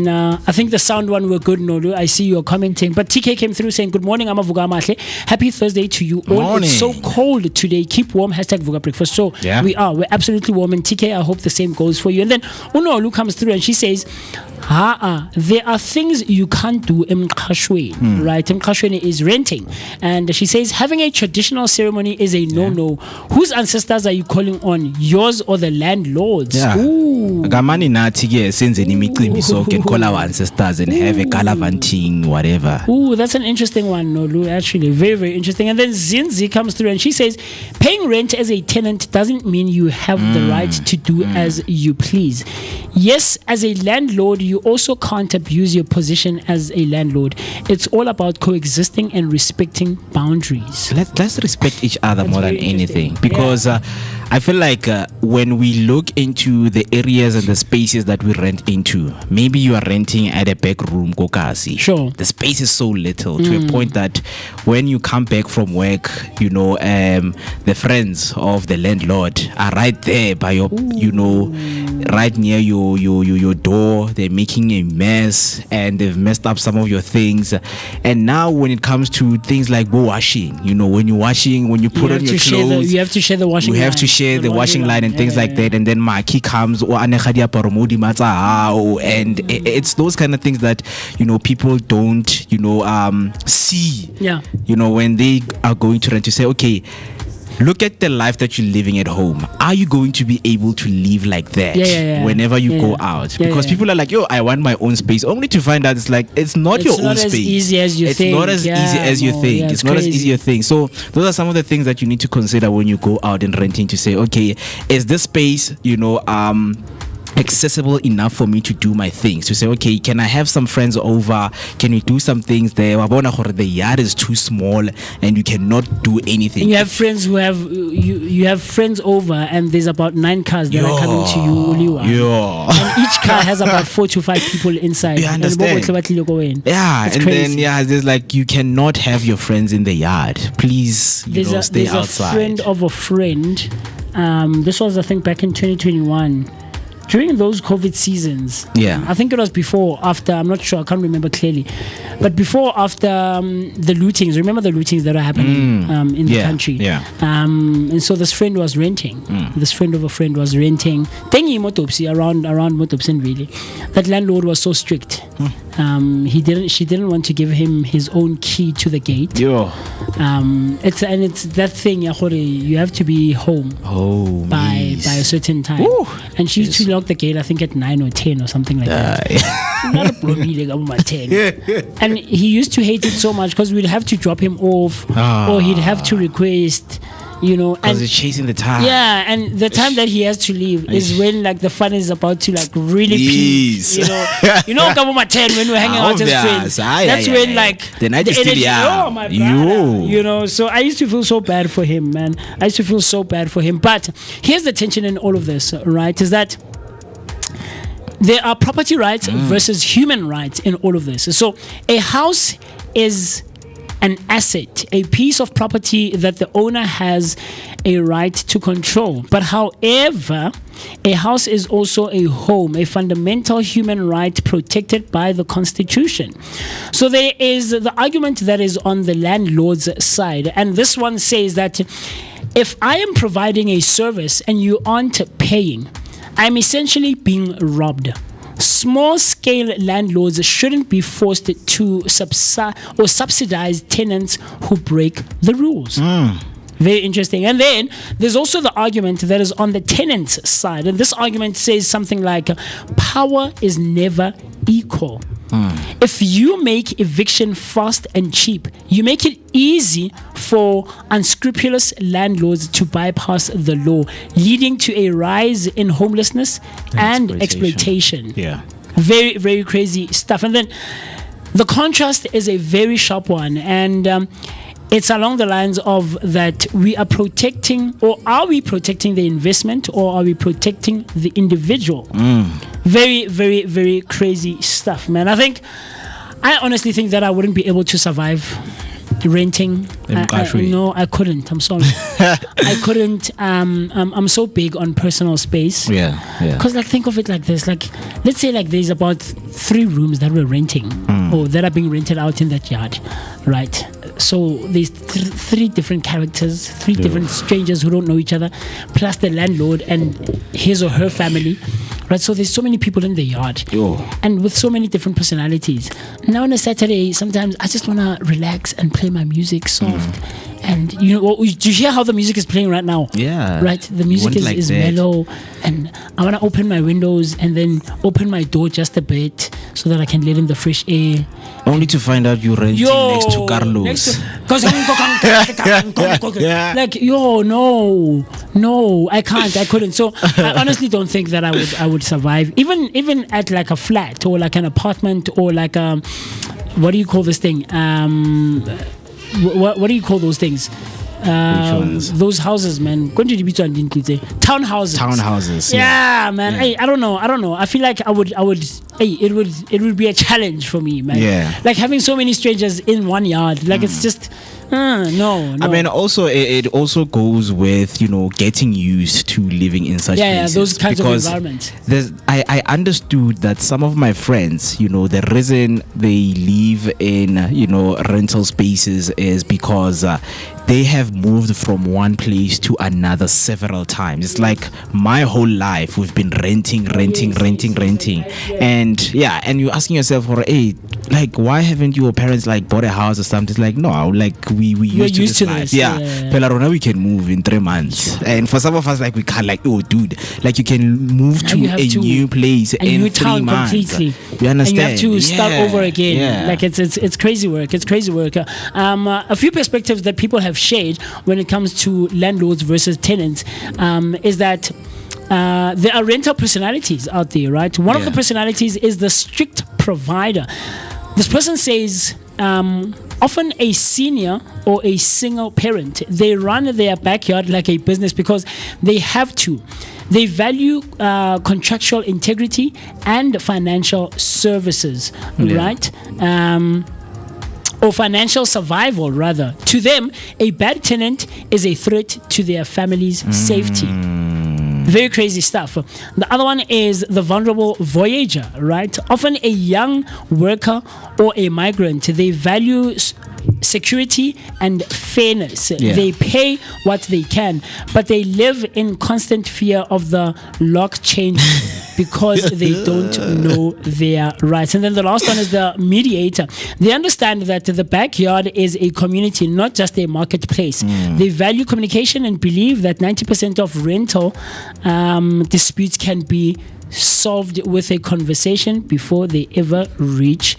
I think the sound one were good, Nolu. I see you're commenting, but TK came through saying, good morning, Vooka Mahle. Happy Thursday to you all. Morning. It's so cold today. Keep warm. #Vooka breakfast. So we're absolutely warm. And TK, I hope the same goes for you. And then Unolu comes through and she says, there are things you can't do in Mqashweni, right? Mqashweni is renting. And she says, having a traditional ceremony is a no-no. Whose ancestors are you calling on? Yours or the landlord's? Ooh. Gamani nathi since so can call our ancestors and have a galavanting, whatever. Ooh, that's an interesting one, Nolu. Actually, very, very interesting. And then Zinzi comes through and she says, paying rent as a tenant doesn't mean you have the right to do as you please. Yes, as a landlord, you also can't abuse your position as a landlord. it's all about coexisting and respecting boundaries. Let's respect each other That's more than very interesting. anything, because I feel like when we look into the areas and the spaces that we rent into, maybe you are renting at a back room, Kokasi. Sure. The space is so little to a point that when you come back from work, you know, the friends of the landlord are right there by your, you know, right near your door. They're making a mess and they've messed up some of your things. And now when it comes to things like washing, you know, when you're washing, when you put on your clothes, You have to share the washing we line. have to share the washing line and things like that. And then Maki comes, and it's those kind of things that, you know, people don't, you know, see. Yeah. You know, when they are going to rent, to say, okay, look at the life that you're living at home. Are you going to be able to live like that whenever you go out? Because people are like, yo, I want my own space. Only to find out it's like, it's not your own space. It's not as easy as you think. It's not as easy as you think. Yeah, it's not as easy as you think. So those are some of the things that you need to consider when you go out and renting, to say, okay, is this space, you know, accessible enough for me to do my things, to say, okay, can I have some friends over, can we do some things there? The yard is too small and you cannot do anything. And you have friends who have you have friends over, and there's about 9 cars that are coming to you, Uliwa. And each car has about 4 to 5 people inside. You understand? It's and crazy. then there's like, you cannot have your friends in the yard. Please, stay outside. A friend of a friend. This was, I think, back in 2021. During those COVID seasons, I think it was before, after, I'm not sure, I can't remember clearly, but before, after the lootings. Remember the lootings that are happening in the country? And so this friend was renting. This friend of a friend was renting. Tengi Motopsi, around Motopsi, really. That landlord was so strict. She didn't want to give him his own key to the gate. It's that thing, you have to be home by a certain time. Ooh, and she used to lock the gate, I think, at 9 or 10 or something like that. Not a problem, about 10. And he used to hate it so much because we'd have to drop him off, or he'd have to request, you know, because it's chasing the time. Yeah, and the time that he has to leave is when like the fun is about to like really peak. You know, Kabuma 10, when we're hanging out as friends. That's when like the night is still young. My brother, you know. So I used to feel so bad for him, man. I used to feel so bad for him. But here's the tension in all of this, right? Is that there are property rights versus human rights in all of this. So a house is an asset, a piece of property that the owner has a right to control. But however, a house is also a home, a fundamental human right protected by the Constitution. So there is the argument that is on the landlord's side, and this one says that if I am providing a service and you aren't paying, I'm essentially being robbed. Small-scale landlords shouldn't be forced to subsidize tenants who break the rules. Very interesting. And then there's also the argument that is on the tenant's side. And this argument says something like, power is never equal. If you make eviction fast and cheap, you make it easy for unscrupulous landlords to bypass the law, leading to a rise in homelessness and exploitation. Very, very crazy stuff. And then the contrast is a very sharp one. And it's along the lines of that we are protecting, or are we protecting the investment, or are we protecting the individual? Very, very, very crazy stuff, man. I honestly think that I wouldn't be able to survive renting. No, I couldn't. I'm sorry. I couldn't. I'm so big on personal space. Because like, think of it like this. Like, let's say like there's about 3 rooms that we're renting, or that are being rented out in that yard, right? So there's 3 different characters, 3 different strangers who don't know each other, plus the landlord and his or her family, right? So there's so many people in the yard, and with so many different personalities. Now on a Saturday, sometimes I just want to relax and play my music soft. And you know, do you hear how the music is playing right now? Right, the music is mellow, and I want to open my windows and then open my door just a bit so that I can let in the fresh air. Only to find out you're renting next to Carlos. Like, no, I couldn't. So I honestly don't think that I would survive, even at like a flat or like an apartment or like what do you call this thing? What do you call those things? Those houses, man. Townhouses. Townhouses. Yeah, man. Hey, I don't know. I feel like I would. Hey, it would be a challenge for me, man. Yeah. Like having so many strangers in one yard. Like it's just. No. I mean, also it also goes with getting used to living in such places. Those kinds of environments. I understood that some of my friends, the reason they live in rental spaces is because they have moved from one place to another several times. It's like my whole life we've been renting, and you're asking yourself, hey, like why haven't your parents like bought a house or something? It's like no, like we used to this life. Pelarona, we can move in 3 months, and for some of us, like we can't. Like, oh, dude, like you can move to a new place in 3 months. Completely. You understand? And you have to start over again. Yeah. Like it's crazy work. It's crazy work. A few perspectives that people have shared when it comes to landlords versus tenants is that there are rental personalities out there, right? One of the personalities is the strict provider. This person says often a senior or a single parent, they run their backyard like a business because they have to. They value contractual integrity and financial services, right? Or financial survival, rather. To them, a bad tenant is a threat to their family's safety. Very crazy stuff. The other one is the vulnerable voyager, right? Often a young worker or a migrant. They value security and fairness. They pay what they can, but they live in constant fear of the lock changing because they don't know their rights. And then the last one is the mediator. They understand that the backyard is a community, not just a marketplace. They value communication and believe that 90% of rental disputes can be solved with a conversation before they ever reach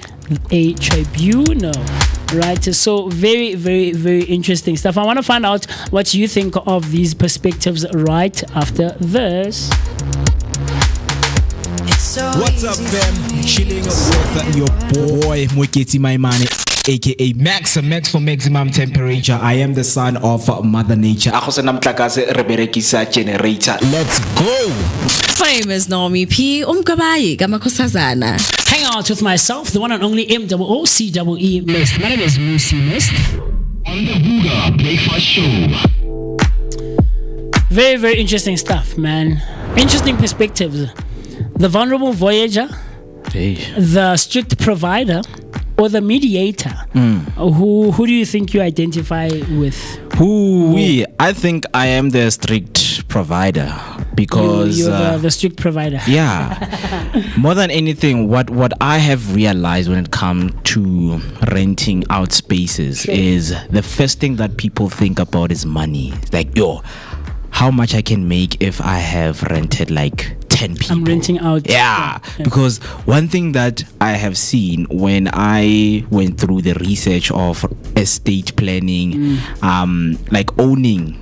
a tribunal. Right, so very, very, very interesting stuff. I want to find out what you think of these perspectives right after this. What's up, fam? Chilling with your boy Moeketsi, my man, aka Max for maximum temperature. I am the son of Mother Nature. Let's go. My name is NommyP. Hang out with myself, the one and only MOOCEE Mist. My name is MooCee Mist. On the Vooka Breakfast Show. Very, very interesting stuff, man. Interesting perspectives. The vulnerable voyager, the strict provider, or the mediator. Who do you think you identify with? I think I am the strict provider because you're the strict provider. Yeah. More than anything, what I have realized when it comes to renting out spaces is the first thing that people think about is money. Like, how much I can make if I have rented like 10 people. I'm renting out. Yeah. Because one thing that I have seen when I went through the research of estate planning, like owning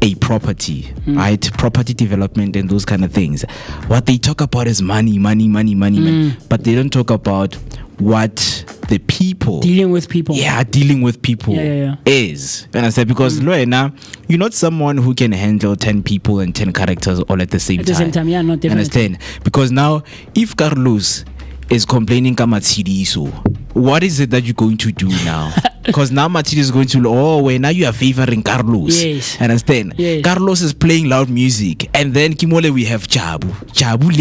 a property, right? Property development and those kind of things. What they talk about is money. But they don't talk about what the people dealing with people is. And I said, because Loena, you're not someone who can handle 10 people and 10 characters all at the same time. Not definitely. Understand? Because now if Carlos is complaining Kamatsiriso, what is it that you're going to do now? Because now Matilda is going to, now you are favoring Carlos. Yes. Understand? Yes. Carlos is playing loud music. And then Kimole, we have Jabu. Jabu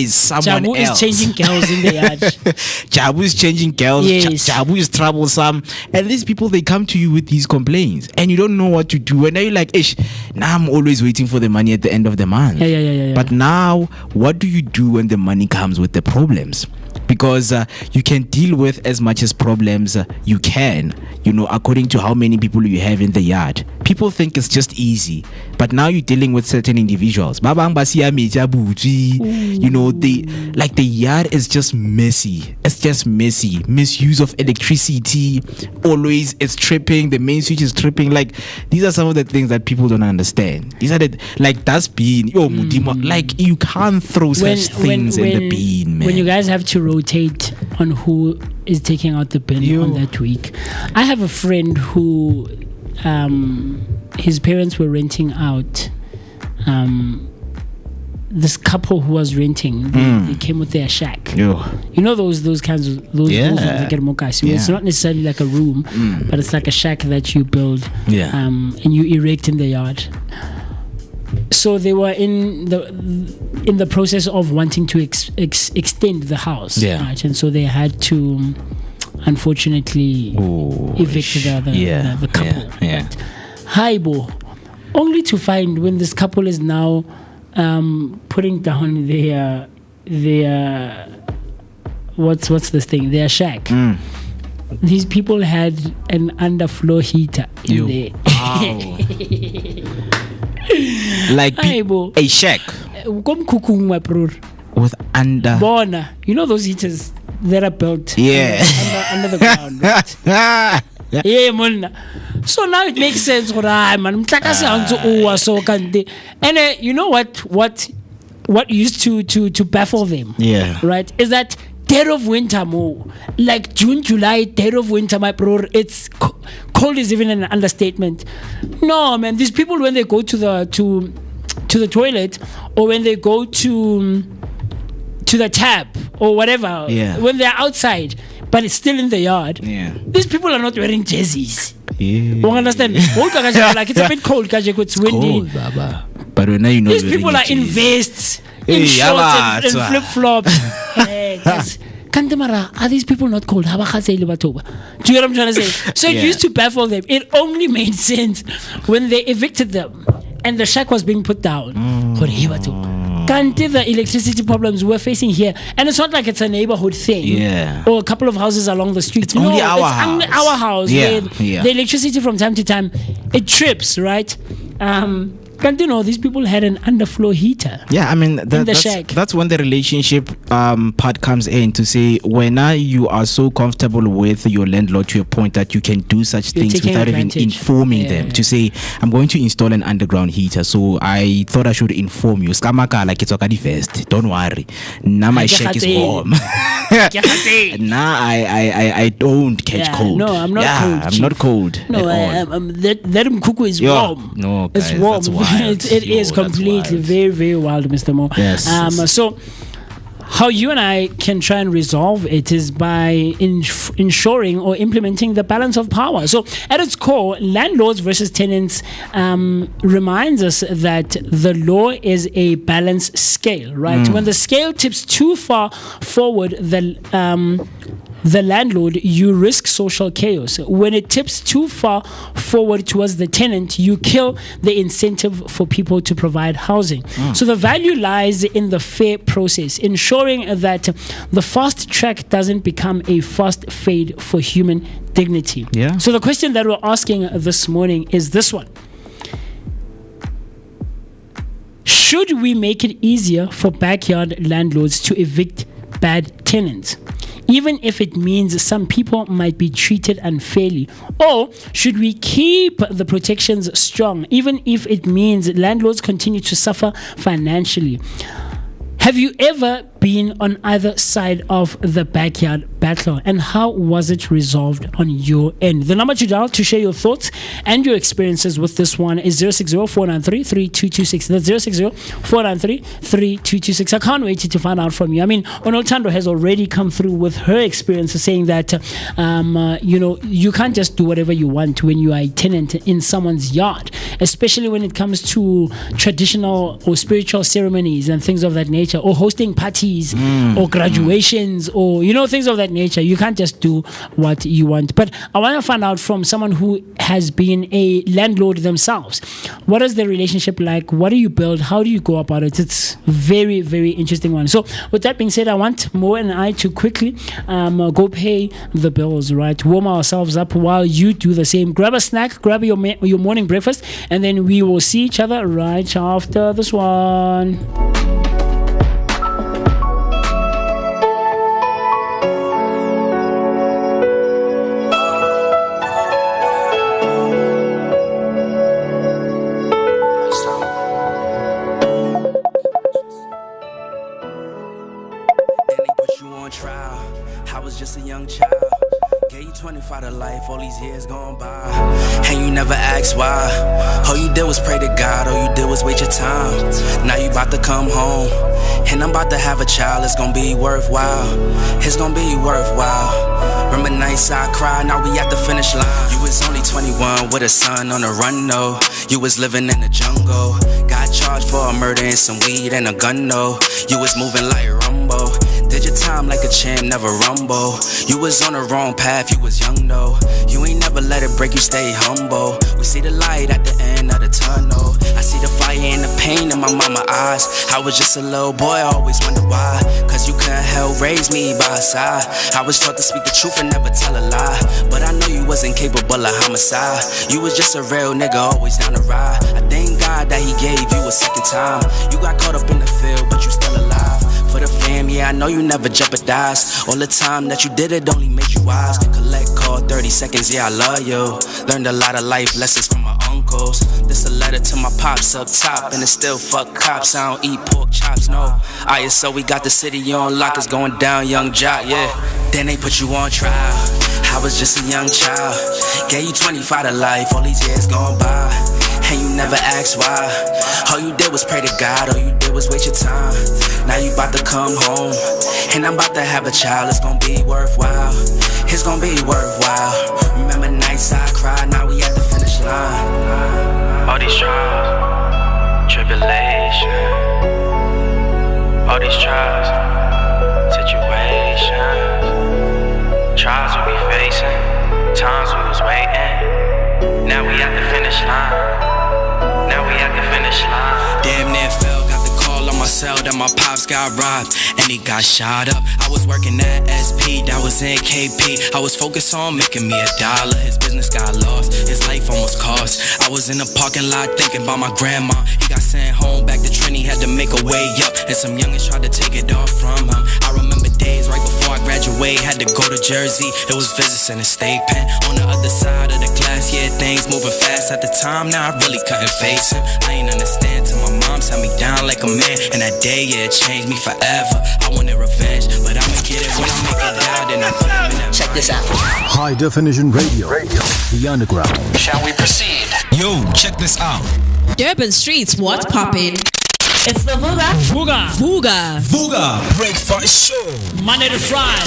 is someone Jabu else. Jabu is changing girls in the yard. Jabu is changing girls. Yes. Jabu is troublesome. And these people, they come to you with these complaints. And you don't know what to do. And now you're like, now I'm always waiting for the money at the end of the month. Yeah. But now, what do you do when the money comes with the problems? Because you can deal with as much as problems you can, according to how many people you have in the yard. People think it's just easy, but now you're dealing with certain individuals. The yard is just messy. It's just messy. Misuse of electricity. Always it's tripping. The main switch is tripping. Like, these are some of the things that people don't understand. These are that's bean. Like, you can't throw such things in the bean, man. When you guys have to rotate on who is taking out the bin on that week. I have a friend who his parents were renting out. This couple who was renting, they came with their shack. You know those kinds of those ones that get Moeketsi. It's not necessarily like a room, but it's like a shack that you build and you erect in the yard. So they were in the process of wanting to extend the house, right? And so they had to, unfortunately, evict the couple. Haibo, only to find when this couple is now putting down their what's this thing? Their shack. These people had an underfloor heater in there. Like a shack with under. Bona, you know those heaters that are built under the ground, right? Man. So now it makes sense. Man, and you know what used to baffle them, right, is that dead of winter, like June, July, dead of winter, my bro, it's cold is even an understatement. No, man, these people, when they go to the toilet, or when they go to the tap or whatever, when they're outside but it's still in the yard, these people are not wearing jerseys. You understand? Like it's a bit cold because it's windy. Cold, but when you know these people are in vests, in shorts and flip-flops. Kantemara, are these people not cold? Do you know what I'm trying to say? So it used to baffle them. It only made sense when they evicted them and the shack was being put down. The electricity problems we're facing here, and it's not like it's a neighborhood thing or a couple of houses along the street. It's only our house. Where the electricity from time to time it trips, right? These people had an underfloor heater. Yeah, I mean that's when the relationship part comes in, to say when you are so comfortable with your landlord to a point that you can do such things without even informing them. To say, I'm going to install an underground heater, so I thought I should inform you. Skamaka, like it's already first. Don't worry. Now my shack is warm. Now I don't catch cold. No, I'm not cold. I'm not cold. No, that mkuku is warm. No, guys, it's warm. That's wild. It is completely very, very wild, Mr. Mo. Yes. So how you and I can try and resolve it is by ensuring or implementing the balance of power. So at its core, landlords versus tenants reminds us that the law is a balanced scale, right? When the scale tips too far forward, the landlord, you risk social chaos. When it tips too far forward towards the tenant, you kill the incentive for people to provide housing. So the value lies in the fair process, ensuring that the fast track doesn't become a fast fade for human dignity. So the question that we're asking this morning is this one: should we make it easier for backyard landlords to evict bad tenants, even if it means some people might be treated unfairly? Or should we keep the protections strong, even if it means landlords continue to suffer financially? Have you ever been on either side of the backyard battle, and how was it resolved on your end? The number to dial to share your thoughts and your experiences with this one is 060-493-3226. That's 060-493-3226. I can't wait to find out from you. I mean, Onoltando has already come through with her experience, saying that you can't just do whatever you want when you are a tenant in someone's yard, especially when it comes to traditional or spiritual ceremonies and things of that nature, or hosting parties or graduations or things of that nature. You can't just do what you want. But I want to find out from someone who has been a landlord themselves, what is the relationship like? What do you build? How do you go about it? It's very, very interesting one. So with that being said, I want Mo and I to quickly go pay the bills, right? Warm ourselves up while you do the same. Grab a snack, grab your morning breakfast, and then we will see each other right after this one. was just a young child. Gave you 25 to life, all these years gone by. And you never asked why. All you did was pray to God, all you did was wait your time. Now you about to come home, and I'm about to have a child. It's gonna be worthwhile. It's gonna be worthwhile. Remember nights I cried, now we at the finish line. You was only 21 with a son on the run, no. You was living in the jungle. Got charged for a murder and some weed and a gun, no. You was moving like Rumbo. Did your time like a champ, never rumble. You was on the wrong path, you was young though. You ain't never let it break you, stay humble. We see the light at the end of the tunnel. I see the fire and the pain in my mama's eyes. I was just a little boy, I always wondered why. Cause you couldn't help raise me by her side. I was taught to speak the truth and never tell a lie. But I know you wasn't capable of homicide. You was just a real nigga, always down to ride. I thank God that he gave you a second time. You got caught up in the field, but you still alive. For the fam, yeah, I know you never jeopardized. All the time that you did it only made you wise. Collect call 30 seconds, yeah, I love you. Learned a lot of life lessons from my uncles. This a letter to my pops up top, and it's still fuck cops. I don't eat pork chops, no. So we got the city on lock, it's going down, young jock, yeah. Then they put you on trial. I was just a young child. Gave you 25 to life, all these years gone by. And you never asked why. All you did was pray to God, all you did was waste your time. Now you about to come home, and I'm about to have a child. It's gonna be worthwhile. It's gonna be worthwhile. Remember nights I cried, now we at the finish line. All these trials, tribulation. All these trials, situations. Trials we be facing, times we was waiting. Now we at the finish line. Now we at the finish line. Damn near fell, got the call on my cell that my pops got robbed and he got shot up. I was working at SP, that was in KP. I was focused on making me $1. His business got lost, his life almost cost. I was in the parking lot thinking about my grandma. He got sent home back to Trini, had to make a way up, and some youngins tried to take it off from him. I remember days right before I graduate, had to go to Jersey. It was visits in a state pen on the other side of the glass. Yeah, things moving fast at the time. Now I really couldn't face him. I ain't understand till my mom sat me down like a man, and that day, yeah, it changed me forever. I wanted revenge, but I'ma get it when I make it out. And I put him in that. Check this out. High definition radio. The underground. Shall we proceed? Yo, check this out. Durban streets, what's poppin'? It's the Vooka Breakfast Show. Monday to Friday.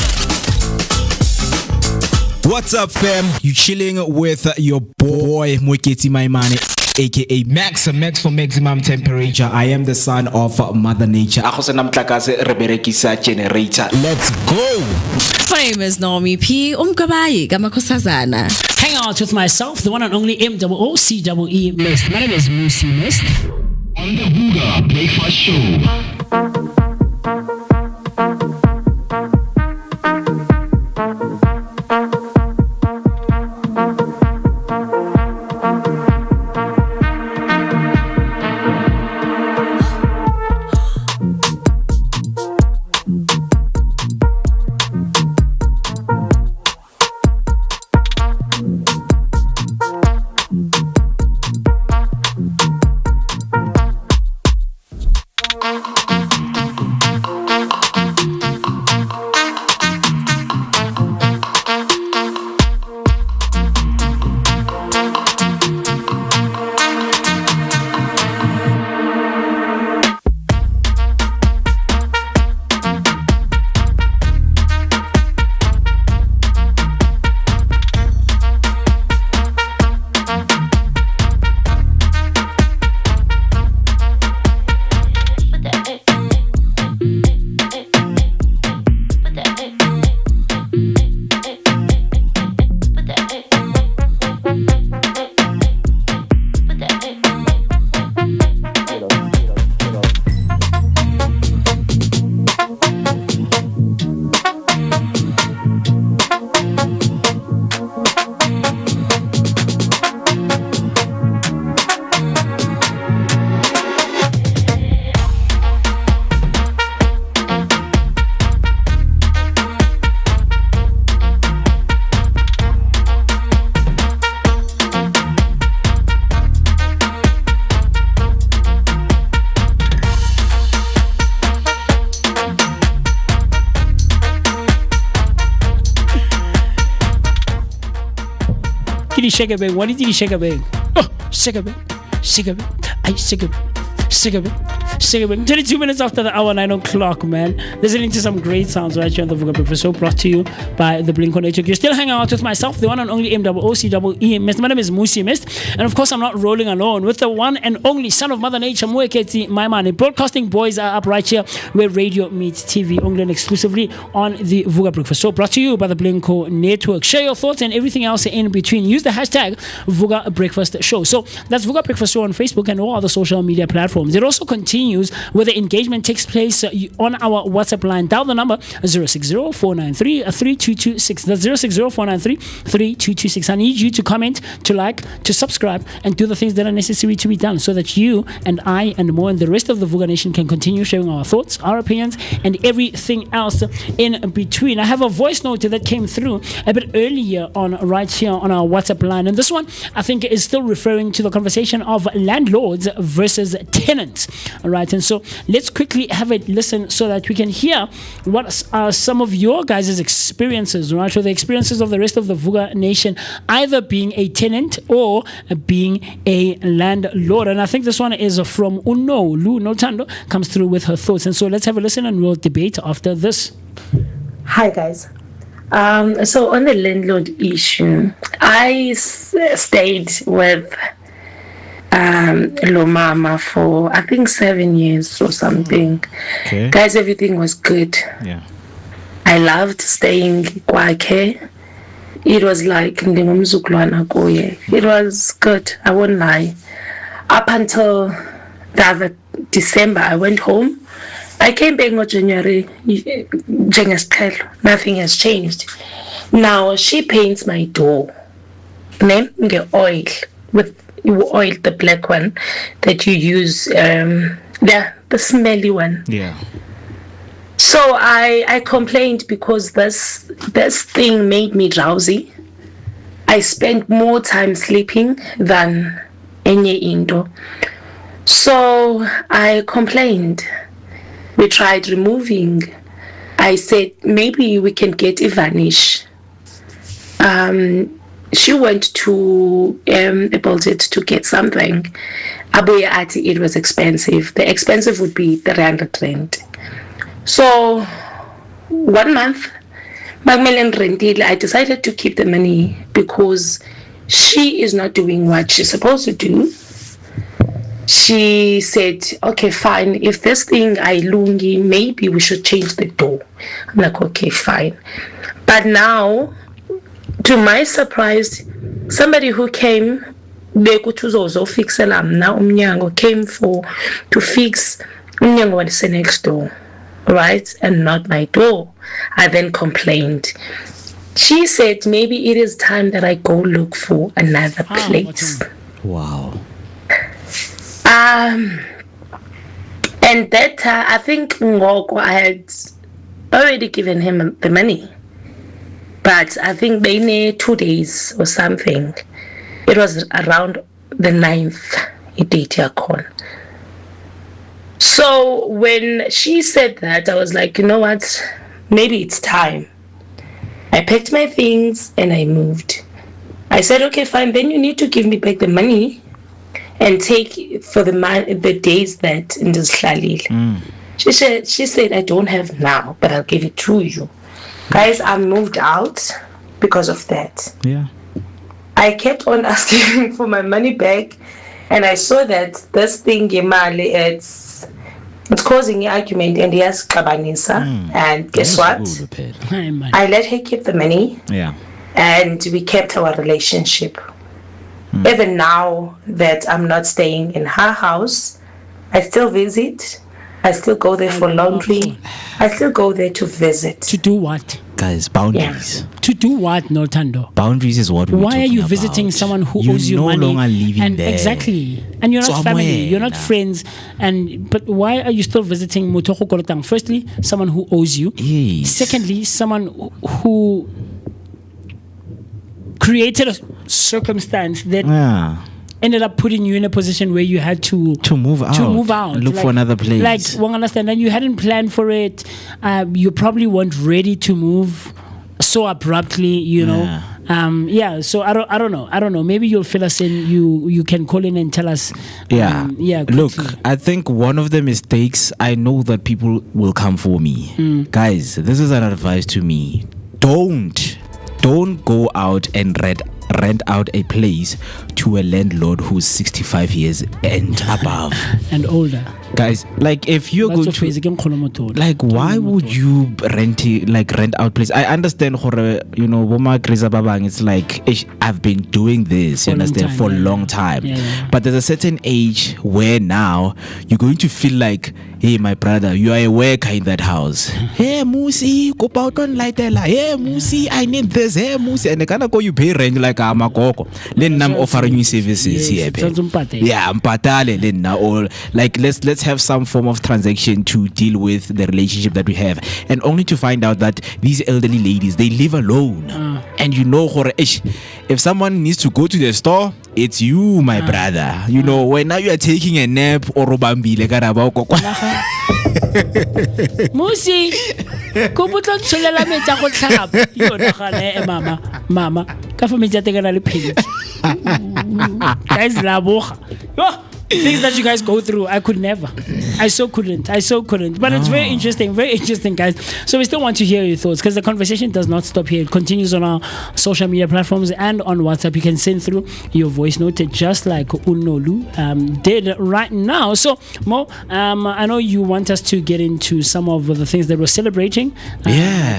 What's up, fam? You chilling with your boy Moeketsi, my man, aka Max for maximum temperature. I am the son of Mother Nature. Let's go. My name is NommyP. Umkabayi Gamakusazana. Hang out with myself, the one and only MOOCEE Mist. My name is MooCee Mist. On the Vooka Breakfast Show. you shake a bang? What did you shake a bang? Oh, shake a bang. Shake a bang. I shake a bang. Shake a bang. Shake a bang. 22 minutes after the hour, 9 o'clock, man. Listening to some great sounds right here on the Vooka Breakfast Show, brought to you by the Blink Network. You're still hanging out with myself, the one and only MOOCEE Mist. My name is MooCee Mist, and of course, I'm not rolling alone with the one and only son of Mother Nature, Moeketsi, my man. Broadcasting boys are up right here where radio meets TV, only and exclusively on the Vooka Breakfast Show, brought to you by the Blink Network. Share your thoughts and everything else in between. Use the hashtag Vooka Breakfast Show. So that's Vooka Breakfast Show on Facebook and all other social media platforms. It also continues where the engagement takes place on our WhatsApp line. Dial the number 060-493-3226. That's 060-493-3226. I need you to comment, to like, to subscribe, and do the things that are necessary to be done so that you and I and more and the rest of the Vooka Nation can continue sharing our thoughts, our opinions, and everything else in between. I have a voice note that came through a bit earlier on right here on our WhatsApp line, and this one I think is still referring to the conversation of landlords versus tenants. All right, and so let's quickly have a listen so that we can hear what are some of your guys' experiences, right, or the experiences of the rest of the Vooka Nation, either being a tenant or being a landlord. And I think this one is from Uno Lu Notando, comes through with her thoughts. And so let's have a listen and we'll debate after this. Hi guys. So on the landlord issue, I stayed with Lomama for I think 7 years or something. Okay. Guys, everything was good. Yeah. I loved staying kwakhe. It was like it was good, I won't lie. Up until the other December, I went home. I came back in January. Nothing has changed. Now she paints my door. Name oil with oil, the black one that you use, the smelly one. Yeah. So I complained because this thing made me drowsy. I spent more time sleeping than any indo. So I complained. We tried removing. I said maybe we can get a vanish. She went to Bolted to get something. Abuya Ati, it was expensive. The expensive would be 300 rand. So 1 month, Magmelian rented. I decided to keep the money because she is not doing what she's supposed to do. She said, okay, fine. If this thing I lungi, maybe we should change the door. I'm like, okay, fine. But now, to my surprise, somebody who came, came to fix the next door, right? And not my door. I then complained. She said, maybe it is time that I go look for another place. Wow. And that I think Ngoko, I had already given him the money. But I think maybe 2 days or something. It was around the 9th. So when she said that, I was like, you know what? Maybe it's time. I packed my things and I moved. I said, okay, fine. Then you need to give me back the money and take for the days that in this Khalil. She said, I don't have now, but I'll give it to you. Guys, I moved out because of that. Yeah. I kept on asking for my money back, and I saw that this thing, Gemali, it's causing an argument, and yes, Kabanisa. And guess what? I let her keep the money. Yeah. And we kept our relationship. Even now that I'm not staying in her house, I still visit. I still go there for laundry. I still go there to visit. To do what? Guys, boundaries. Yeah. To do what, Noltando? Boundaries is what we're Why are you about. visiting someone who You're owes you no money? longer living and there. Exactly. And you're not family. You're not friends. But why are you still visiting Mutoko Korotang? Firstly, someone who owes you. Yes. Secondly, someone who created a circumstance that ended up putting you in a position where you had to move out. And look for another place. Like, one understand, and you hadn't planned for it. You probably weren't ready to move so abruptly, you know. Yeah, so I don't know. Maybe you'll fill us in. You can call in and tell us. Look, quickly. I think one of the mistakes, I know that people will come for me. Guys, this is an advice to me. Don't go out and rent out a place to a landlord who's 65 years and above and older. Guys, like if you're going to, like, why would you rent out place? I understand, Boma Grisa Babang, it's like I've been doing this, you understand, for a long time. Yeah. But there's a certain age where now you're going to feel like, hey, my brother, you are a worker in that house. Hey, MooCee, go out on light. Hey, MooCee, I need this. Hey, MooCee, and they kind of go, you pay rent like a makoko. Then I'm offering you services here. Yeah, I'm patale. Then now, or like let's have some form of transaction to deal with the relationship that we have, and only to find out that these elderly ladies, they live alone. And if someone needs to go to the store, it's you, my brother. When now you are taking a nap or robambile karabao. MooCee, go put on tsholela metsi a go tlhapa. Yo nagane mama ka fa metsi a teng a le phenki. Guys la boga. Things that you guys go through, I could never. I so couldn't. But it's very interesting, guys. So we still want to hear your thoughts, because the conversation does not stop here. It continues on our social media platforms and on WhatsApp. You can send through your voice note, just like Unolu did right now. So, Mo, I know you want us to get into some of the things that we're celebrating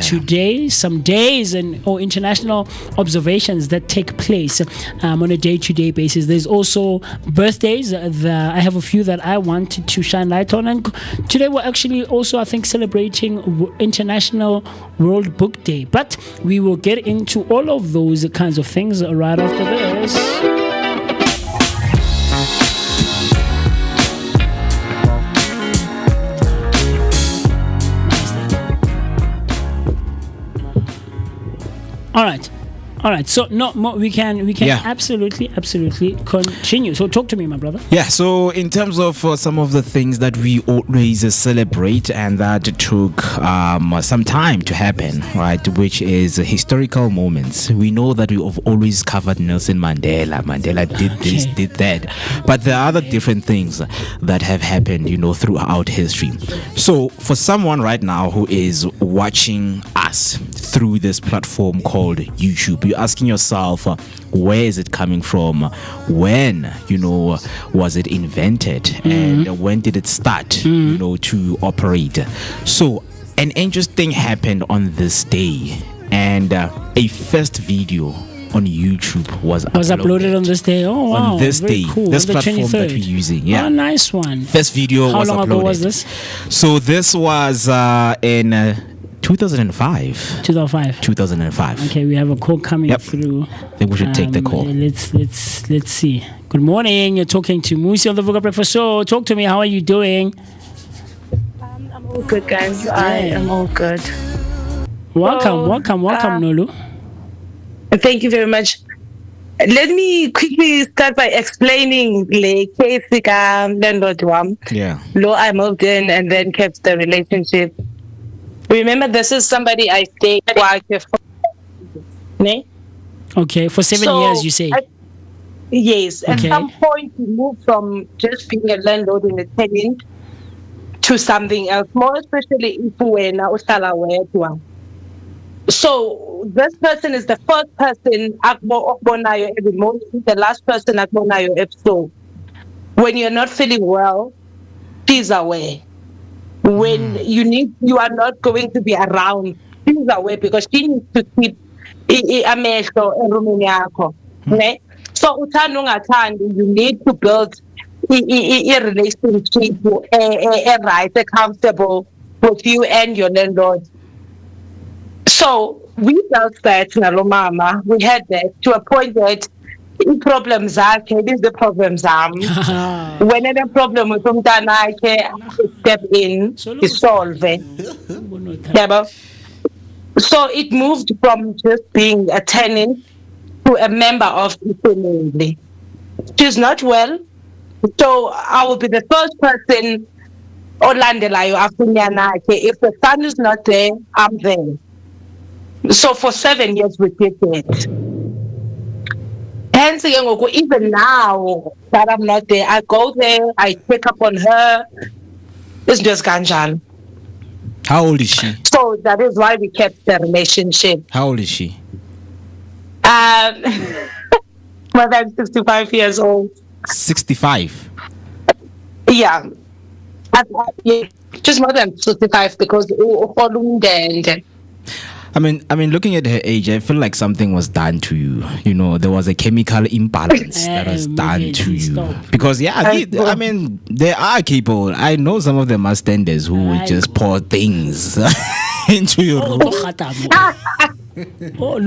today, some days or international observations that take place on a day-to-day basis. There's also birthdays. I have a few that I wanted to shine light on, and today we're actually also, I think, celebrating International World Book Day. But we will get into all of those kinds of things right after this. All right. So we can absolutely continue. So talk to me, my brother. Yeah. So in terms of some of the things that we always celebrate and that took some time to happen, right? Which is historical moments. We know that we have always covered Nelson Mandela. Mandela did this, did that, but there are other different things that have happened, throughout history. So for someone right now who is watching us through this platform called YouTube, you're asking yourself, where is it coming from? When, was it invented? And when did it start, to operate? So an interesting happened on this day, and a first video on YouTube was uploaded on this day. Oh, wow. On this day, cool. this on platform 23rd. that we're using. Yeah. Oh, nice one. First video How was long uploaded. ago was this? So this was in 2005. 2005. Okay, we have a call coming through. I think we should take the call. Let's see. Good morning. You're talking to MooCee on the Vooka Breakfast Show. Talk to me. How are you doing? I'm all good, guys. I am all good. Welcome, Nolu. Thank you very much. Let me quickly start by explaining the case landlord one. Yeah. I moved in and then kept the relationship. Remember, this is somebody I stayed with for. Okay, for 7 years, you say? Yes. At some point, we moved from just being a landlord and a tenant to something else, more especially if we're now So this person is the first person every morning, the last person so when you're not feeling well, she's away. When you are not going to be around, she's away because she needs to keep amehlo erumini yakho. So you need to build a relationship right, comfortable with you and your landlord. So we felt that, Mama, we had that to a point that problems are these the problems are. When any problem with something, I step in to solve it. So it moved from just being a tenant to a member of the family. She's not well, so I will be the first person. If the son is not there, I'm there. So for 7 years we did it. Hence, even now that I'm not there, I go there, I pick up on her. It's just ganjan. How old is she? So that is why we kept the relationship. How old is she? More than 65 years old. 65? Yeah. Yeah. Just more than 65 because I mean, looking at her age, I feel like something was done to you. You know, there was a chemical imbalance that was done to you. Because, I mean, there are people. I know some of them are standers who would just pour things into your room. Look,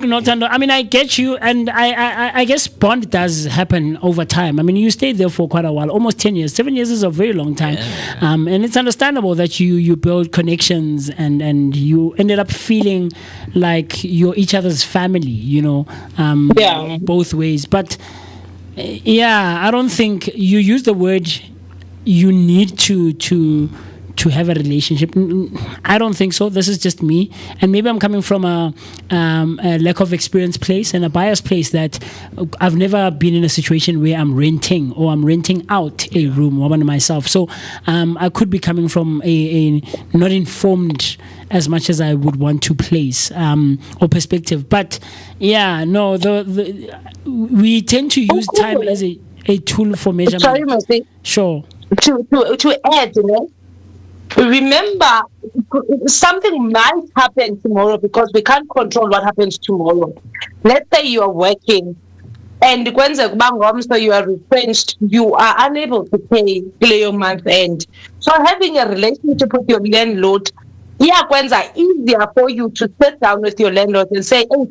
Notando, I mean, I get you, and I guess bond does happen over time. I mean, you stayed there for quite a while, almost 10 years. 7 years is a very long time. And it's understandable that you build connections and you ended up feeling like you're each other's family, you know, both ways. But I don't think you use the word you need to have a relationship. I don't think so. This is just me, and maybe I'm coming from a lack of experience place and a biased place that I've never been in a situation where I'm renting or I'm renting out a room one myself. So I could be coming from a not informed as much as I would want to place or perspective. But we tend to use time as a tool for measurement. Sorry, Mercy. Sure. To add, you know, remember, something might happen tomorrow because we can't control what happens tomorrow. Let's say you are working and so you are retrenched, you are unable to pay your month end. So having a relationship with your landlord, easier for you to sit down with your landlord and say, hey,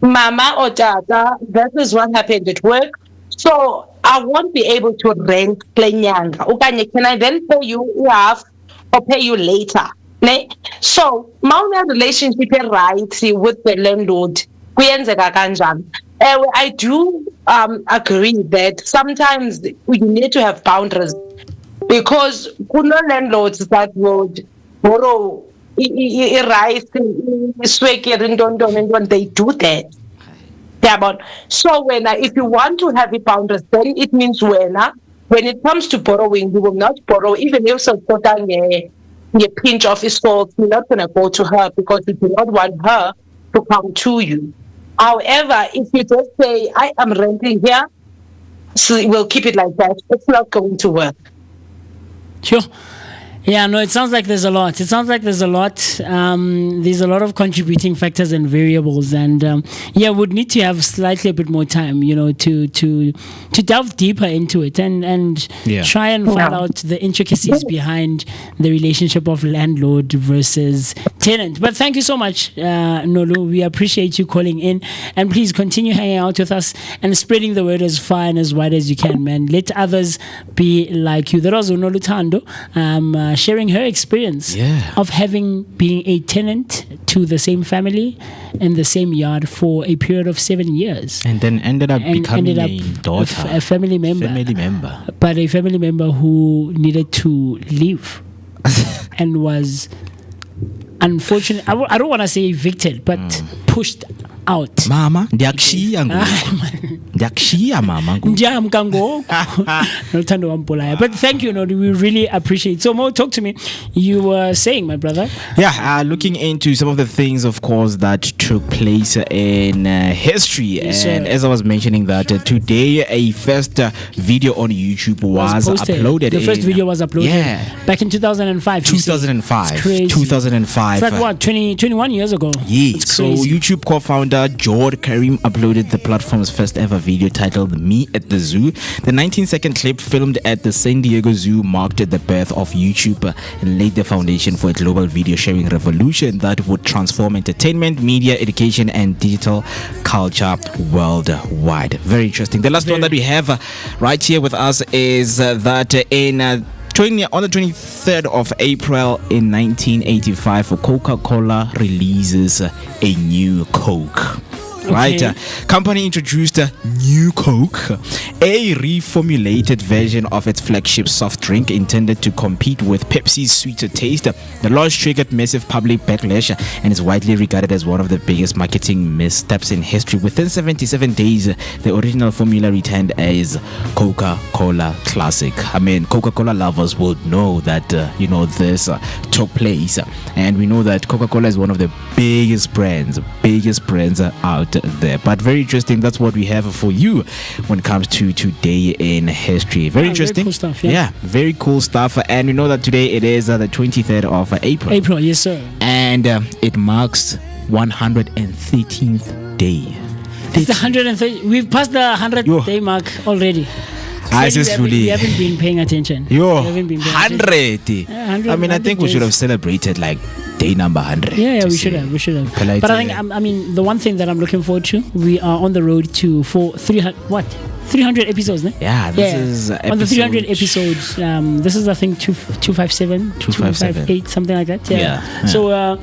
Mama or Dada, this is what happened at work. So I won't be able to rent Klenyanga. Okay, can I then pay you half or pay you later? So, my relationship right with the landlord, I do agree that sometimes we need to have boundaries because kuna landlords that would borrow rice, they do that. So if you want to have a boundaries, then it means when it comes to borrowing, you will not borrow, even if so a pinch of his salt, you're not going to go to her because you do not want her to come to you. However, if you just say, I am renting here, so we'll keep it like that, it's not going to work. Sure. Yeah, no, it sounds like there's a lot. There's a lot of contributing factors and variables, and would need to have slightly a bit more time, you know, to delve deeper into it and try and find out the intricacies behind the relationship of landlord versus tenant. But thank you so much, Nolu. We appreciate you calling in, and please continue hanging out with us and spreading the word as far and as wide as you can, man. Let others be like you. There was Nolu Tando, sharing her experience of being a tenant to the same family in the same yard for a period of 7 years, and then ended up becoming a daughter, a family member, but a family member who needed to leave and was unfortunate. I don't want to say evicted, but pushed out. Mama, ndiakushiya mama. But thank you, Nodi. We really appreciate it. So, Mo, talk to me. You were saying, my brother. Looking into some of the things, of course, that took place in history. Yes, and sir. as I was mentioning that today, a first video on YouTube was uploaded. The first video was uploaded back in 2005. 2005. It's crazy. 2005. It's like what, 21 years ago? Yes. So YouTube co-founder George Karim uploaded the platform's first ever video titled Me at the Zoo. The 19-second clip filmed at the San Diego Zoo marked the birth of YouTube and laid the foundation for a global video sharing revolution that would transform entertainment, media, education, and digital culture worldwide. Very interesting. The last one that we have right here with us is that on the 23rd of April in 1985, Coca-Cola releases a new Coke. Right, company introduced a new Coke, a reformulated version of its flagship soft drink intended to compete with Pepsi's sweeter taste. The launch triggered massive public backlash and is widely regarded as one of the biggest marketing missteps in history. Within 77 days, the original formula returned as Coca-Cola Classic. I mean, Coca-Cola lovers would know that this took place, and we know that Coca-Cola is one of the biggest brands out there. But very interesting. That's what we have for you when it comes to today in history. Very interesting. Very cool stuff, very cool stuff. And we know that today it is the 23rd of April. April, yes sir. And it marks 113th day. It's the 130. We've passed the 100th day mark already. We haven't been paying attention. We haven't been paying 100. I mean, I think we should have celebrated like day number 100. Yeah, we should have. But I think, the one thing that I'm looking forward to, we are on the road to 300 episodes, ne? Yeah, this is on the 300 episodes. This is, I think, 257, 258, something like that. Yeah. So,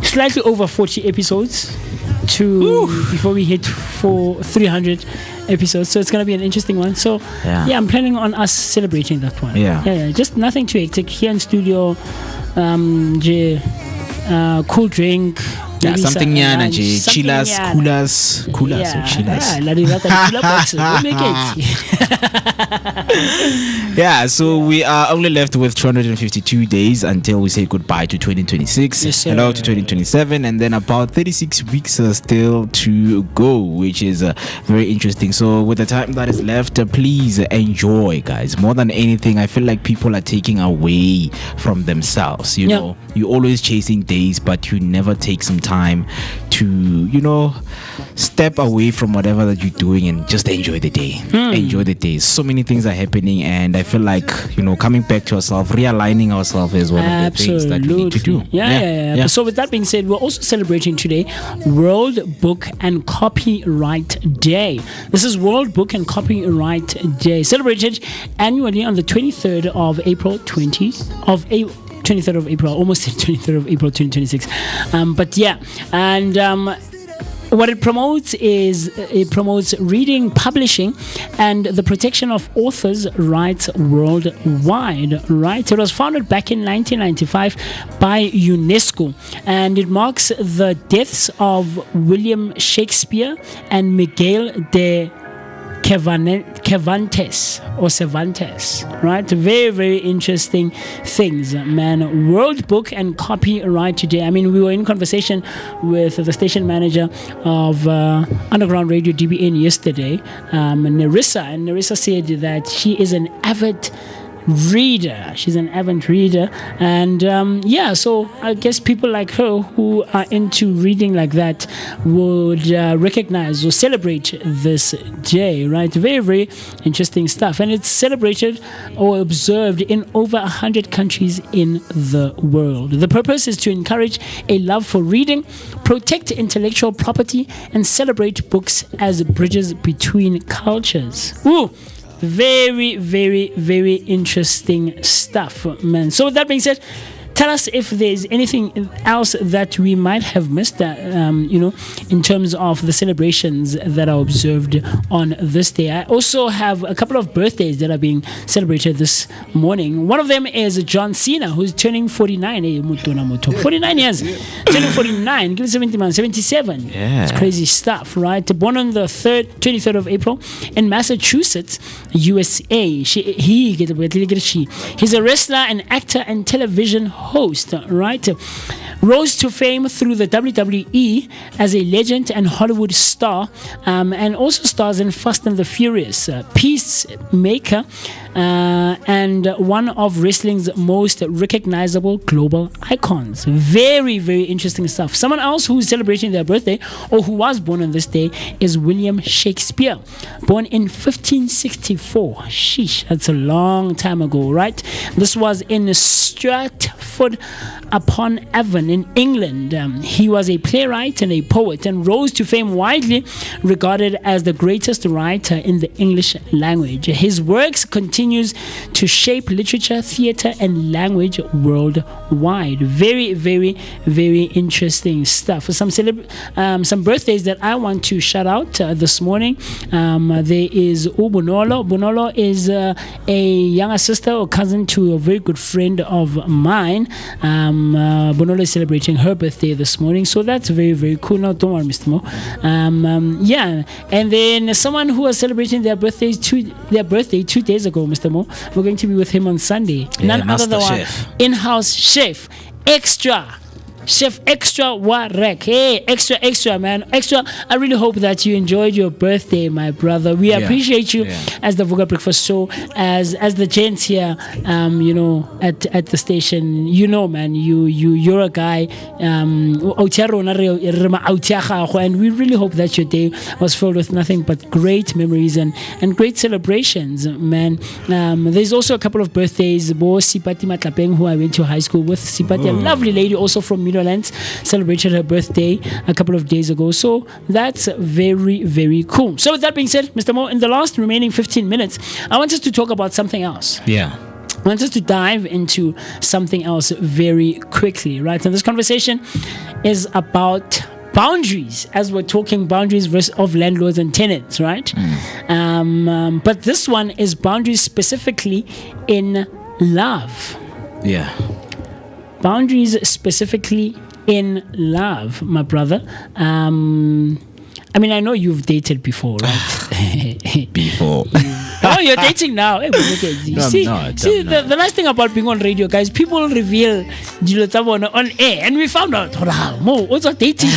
slightly over 40 episodes before we hit 300 episodes. So it's going to be an interesting one. So, I'm planning on us celebrating that one. Yeah. Just nothing too hectic here in studio. Cool drink. Yeah, something chillers, coolers. Yeah, so we are only left with 252 days until we say goodbye to 2026. Yes, hello to 2027, and then about 36 weeks still to go, which is very interesting. So with the time that is left, please enjoy, guys. More than anything, I feel like people are taking away from themselves. You know, you're always chasing days, but you never take some time to step away from whatever that you're doing and just enjoy the day. Enjoy the day. So many things are happening, and I feel like coming back to ourselves, realigning ourselves is one of the things that we need to do. Yeah. So with that being said, we're also celebrating today World Book and Copyright Day. This is World Book and Copyright Day, celebrated annually on the 23rd of April 23rd of April, almost 23rd of April 2026. What it promotes is reading, publishing, and the protection of authors' rights worldwide. Right? It was founded back in 1995 by UNESCO, and it marks the deaths of William Shakespeare and Miguel de Cervantes, right? Very, very interesting things, man. World Book and Copyright today. I mean, we were in conversation with the station manager of Underground Radio DBN yesterday, Nerissa, and Nerissa said that she is an avid reader. She's an avid reader, and so I guess people like her who are into reading like that would recognize or celebrate this day, right? Very, very interesting stuff, and it's celebrated or observed in over 100 countries in the world. The purpose is to encourage a love for reading, protect intellectual property, and celebrate books as bridges between cultures. Ooh, very, very, very interesting stuff, man. So with that being said, tell us if there's anything else that we might have missed, in terms of the celebrations that are observed on this day. I also have a couple of birthdays that are being celebrated this morning. One of them is John Cena, who's turning 49. 49 years. Turning 49. 77. Yeah. It's crazy stuff, right? Born on the 23rd of April in Massachusetts, USA. He's a wrestler, an actor, and television host, right? Rose to fame through the WWE as a legend and Hollywood star, and also stars in Fast and the Furious, Peacemaker, and one of wrestling's most recognizable global icons. Very, very interesting stuff. Someone else who's celebrating their birthday or who was born on this day is William Shakespeare, born in 1564. Sheesh, that's a long time ago, right? This was in Stratford, Stratford-upon-Avon in England. He was a playwright and a poet and rose to fame widely regarded as the greatest writer in the English language. His works continues to shape literature, theatre and language worldwide. Very, very, very interesting stuff. Some birthdays that I want to shout out this morning. There is Bonolo. Bonolo is a younger sister or cousin to a very good friend of mine. Bonolo is celebrating her birthday this morning, so that's very, very cool. Now, don't worry, Mr. Mo. Yeah, and then someone who was celebrating their birthday 2 days ago, Mr. Mo. We're going to be with him on Sunday. None other than in-house chef, Chef Extra Warek. Hey, extra, man. Extra, I really hope that you enjoyed your birthday, my brother. We appreciate you as the Vooka Breakfast Show, as the gents here, you know, at the station. You know, man, you're a guy, and we really hope that your day was filled with nothing but great memories and great celebrations, man. There's also a couple of birthdays. Bo Sipati Matlapeng, who I went to high school with. Sipati, a lovely lady, also from Netherlands, celebrated her birthday a couple of days ago. So that's very, very cool. So with that being said, Mr. Mo, in the last remaining 15 minutes, I want us to talk about something else. Yeah. I want us to dive into something else very quickly, right? And this conversation is about boundaries, as we're talking boundaries of landlords and tenants, right? But this one is boundaries specifically in love. Yeah. Boundaries specifically in love, my brother. I mean, I know you've dated before, right? Before. Oh, you're dating now. Hey, see, the nice thing about being on radio, guys, people reveal on air, and we found out, Mo also dating.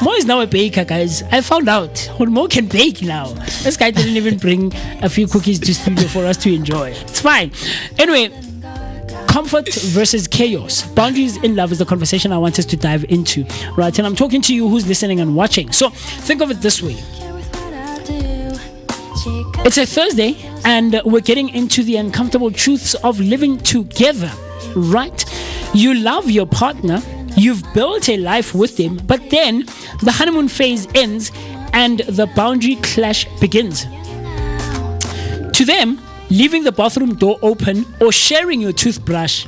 Mo is now a baker, guys. I found out Mo can bake now. This guy didn't even bring a few cookies to studio for us to enjoy. It's fine. Anyway, comfort versus chaos. Boundaries in love is the conversation I want us to dive into, right? And I'm talking to you who's listening and watching. So think of it this way. It's a Thursday and we're getting into the uncomfortable truths of living together, right? You love your partner, you've built a life with them, but then the honeymoon phase ends and the boundary clash begins. To them, leaving the bathroom door open or sharing your toothbrush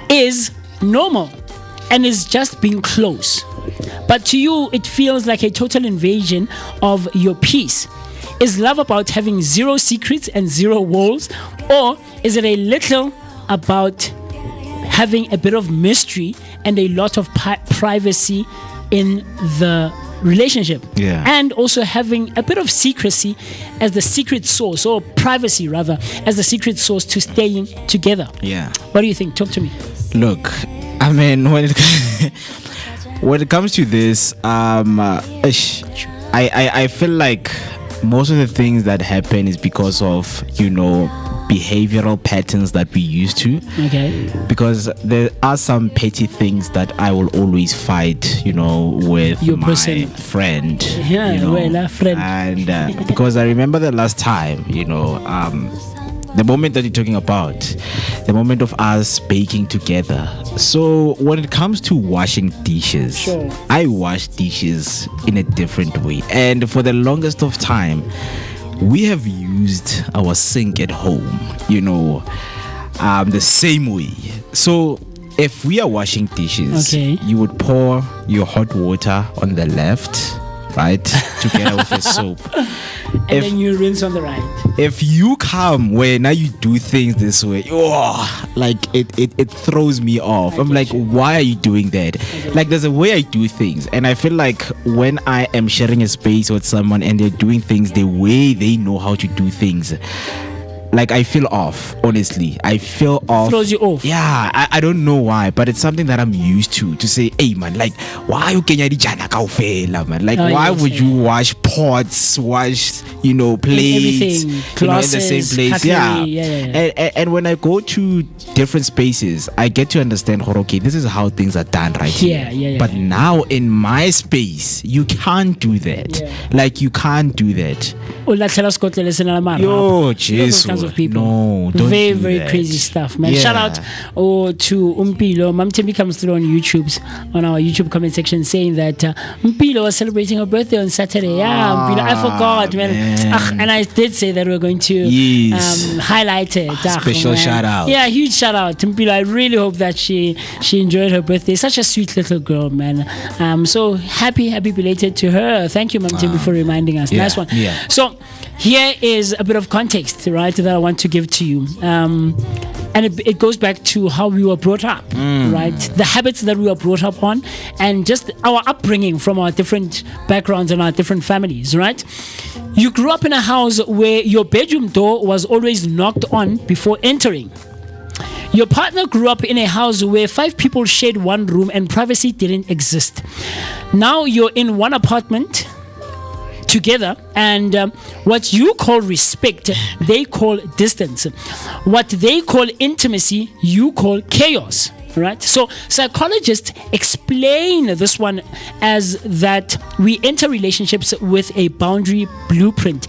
is normal and is just being close. But to you, it feels like a total invasion of your peace. Is love about having zero secrets and zero walls? Or is it a little about having a bit of mystery and a lot of privacy in the relationship, and also having a bit of secrecy as the secret source, or privacy rather, as the secret source to staying together? What do you think? Talk to me. Look, I mean, when it comes to this, I feel like most of the things that happen is because of, you know, behavioral patterns that we used to. Okay. Because there are some petty things that I will always fight, you know, with your my friend. Yeah, you know, well, friend. And because I remember the last time, you know, the moment that you're talking about, the moment of us baking together. So when it comes to washing dishes, I wash dishes in a different way. And for the longest of time, we have used our sink at home, you know, the same way. So if we are washing dishes, you would pour your hot water on the left, right, together with your soap. And then you rinse on the right. If you come where now you do things this way, like it throws me off. I'm like, why are you doing that? Like, there's a way I do things, and I feel like when I am sharing a space with someone and they're doing things the way they know how to do things, like, I feel off. Honestly, I feel off. Throws you off. Yeah, I don't know why, but it's something that I'm used to say, hey man, like, why you can man? Like, why would you wash pots, wash, you know, plates, everything, you know, in the same place? Yeah. And when I go to different spaces, I get to understand, okay, this is how things are done right here. But now in my space, you can't do that. Like, you can't do that. Yo, Jesus. tons of people. No, don't very, do very that. crazy stuff, man. Yeah. Shout out to Mpilo. Mam Tembi comes through on our YouTube comment section saying that Mpilo was celebrating her birthday on Saturday. Yeah, Mpilo, I forgot, man. And I did say that we were going to highlight it. Special shout out. Yeah, huge shout out to Mpilo. I really hope that she enjoyed her birthday. Such a sweet little girl, man. So happy belated to her. Thank you, Mam Tembi, for reminding us. Yeah, Nice one. yeah. So here is a bit of context, right, that I want to give to you. And it goes back to how we were brought up, right? The habits that we were brought up on, and just our upbringing from our different backgrounds and our different families, right? You grew up in a house where your bedroom door was always knocked on before entering. Your partner grew up in a house where 5 people shared one room and privacy didn't exist. Now you're in one apartment together, and what you call respect, they call distance. What they call intimacy, you call chaos. Right? So psychologists explain this one as that we enter relationships with a boundary blueprint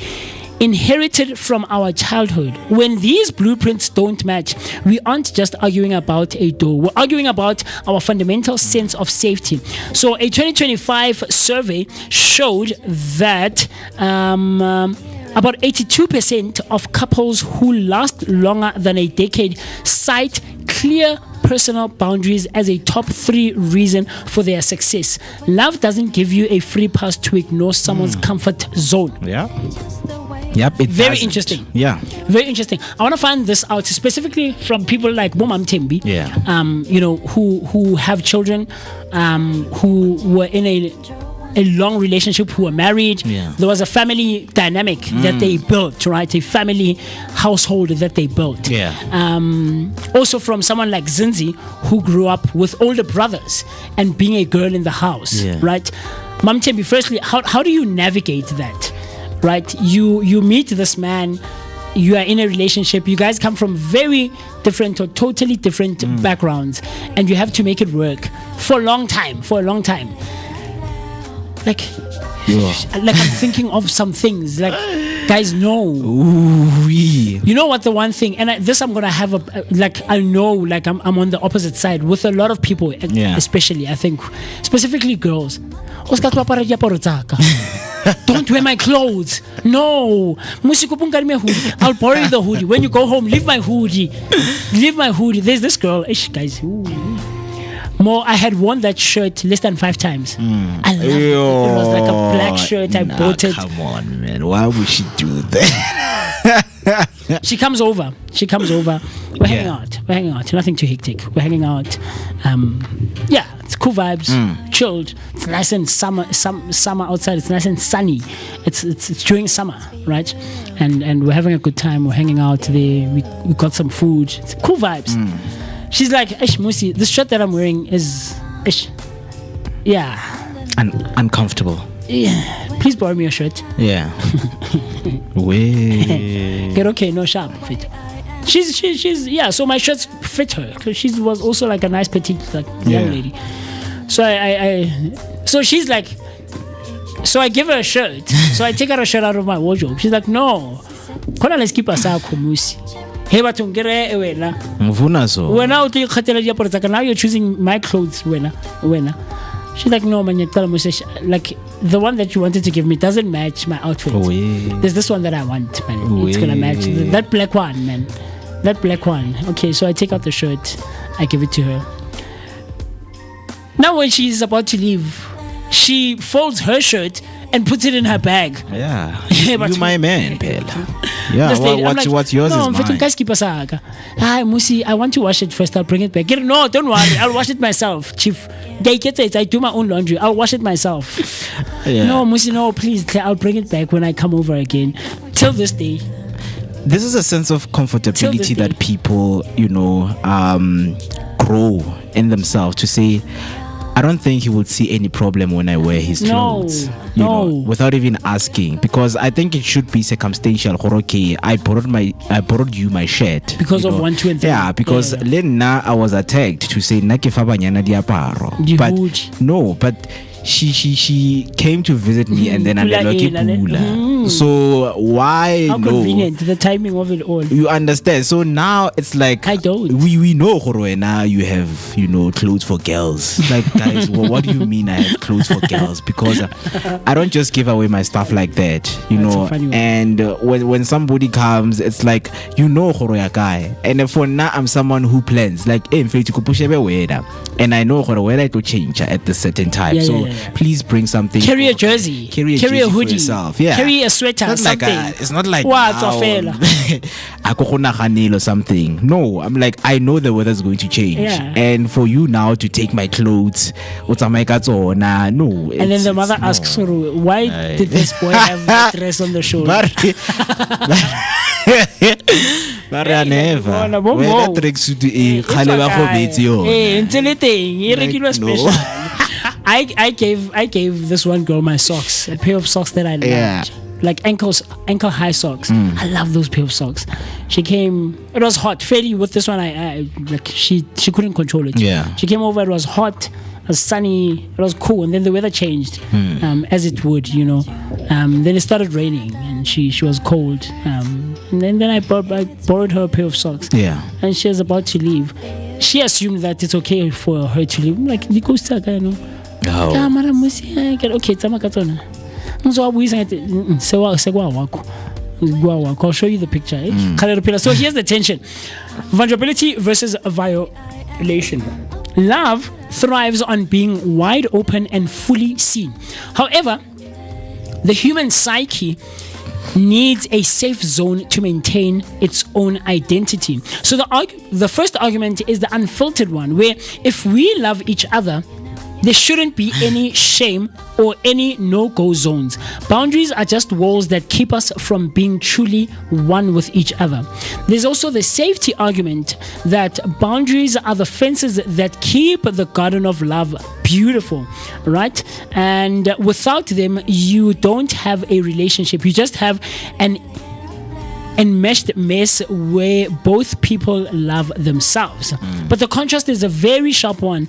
inherited from our childhood. When these blueprints don't match, we aren't just arguing about a door, we're arguing about our fundamental sense of safety. So a 2025 survey showed that about 82% of couples who last longer than a decade cite clear personal boundaries as a top 3 reason for their success. Love doesn't give you a free pass to ignore someone's comfort zone. Yeah. Yep, it Very doesn't. interesting. Yeah. Very interesting. I want to find this out specifically from people like Momam Tembi. Yeah. Who have children, who were in a long relationship, who were married. Yeah. There was a family dynamic that they built, right? A family household that they built. Yeah. Also from someone like Zinzi, who grew up with older brothers and being a girl in the house, Yeah. right? Mam Tembi, firstly, how do you navigate that? Right, you meet this man, you are in a relationship, you guys come from very different or totally different backgrounds, and you have to make it work for a long time. Like I'm thinking of some things, like, guys, no. Ooh-wee. You know what, the one thing, and this I'm gonna have I know, like I'm on the opposite side with a lot of people, especially, I think, specifically girls. Don't wear my clothes. No. I'll borrow you the hoodie. When you go home, leave my hoodie. There's this girl. Guys. I had worn that shirt less than 5 times. I loved it. It was like a black shirt. I bought it. Come on, man. Why would she do that? She comes over. We're hanging out. Nothing too hectic. We're hanging out. It's cool vibes. Chilled. It's nice and summer outside. It's nice and sunny. It's during summer, right? And we're having a good time. We're hanging out there. We got some food. It's cool vibes. She's like, MooCee, this shirt that I'm wearing is uncomfortable. Yeah. Please borrow me your shirt. Yeah. Way. Get okay, no sharp fit. She's so my shirts fit her because she was also like a nice petite young lady. So so she's like, so I give her a shirt. So I take her a shirt out of my wardrobe. She's like, no, let's keep us out, MooCee. Hey, but now you're choosing my clothes. She's like, no, man, like the one that you wanted to give me doesn't match my outfit. There's this one that I want, man. It's gonna match that black one, man. That black one. Okay, so I take out the shirt, I give it to her. Now when she's about to leave, she folds her shirt and puts it in her bag. Yeah. You my man, Pella. Yeah, what's yours is mine. Hi, MooCee, I want to wash it first. I'll bring it back. No, don't worry. I'll wash it myself, Chief. I do my own laundry. I'll wash it myself. Yeah. No, MooCee, no, please. I'll bring it back when I come over again. Till this day. This is a sense of comfortability that people, grow in themselves to say, I don't think he would see any problem when I wear his clothes. You know, without even asking, because I think it should be circumstantial. Okay, I borrowed you my shirt because of 1, 2, and 3. Yeah, because then I was attacked to say nakefabanyana diaparo. But no, but she came to visit me, and then I Pula like ela, pula. So why How no? convenient, the timing of it all. You understand? So now it's like I don't. We know now you have clothes for girls. Like guys, what do you mean I have clothes for girls? Because I don't just give away my stuff like that, That's a funny one. And when somebody comes, it's like ya guy. And for now I'm someone who plans like and I know whether it will change at the certain time. Yeah, so yeah, yeah. please bring something. Carry a jersey, Carry a a jersey for hoodie, yourself. Yeah. carry a sweater, It's not something. it's not like What's now, a fella? or something. No, I'm like, I know the weather's going to change. Yeah. And for you now to take my clothes, no. And then the mother asks her, why did this boy have that dress on the shoulder? But I never. bona, Where bo that mo. tracksuit e kgale ba kgobetse yona. Ntse le teng, e rekilwe no. special. I gave this one girl my socks, a pair of socks that I loved. Yeah. Like ankle high socks. I love those pair of socks. She came, it was hot. Fairly with this one, I like she couldn't control it. Yeah. She came over, it was hot, it was sunny, it was cool, and then the weather changed, as it would, then it started raining and she was cold. And then I borrowed her a pair of socks. Yeah. And she was about to leave. She assumed that it's okay for her to leave. I'm like, Oh. okay, so I'll show you the picture. So here's the tension: vulnerability versus violation. Love thrives on being wide open and fully seen. However, the human psyche needs a safe zone to maintain its own identity. So the first argument is the unfiltered one, where if we love each other, there shouldn't be any shame or any no-go zones. Boundaries are just walls that keep us from being truly one with each other. There's also the safety argument that boundaries are the fences that keep the garden of love beautiful, right? And without them, you don't have a relationship. You just have an enmeshed mess where both people love themselves. But the contrast is a very sharp one.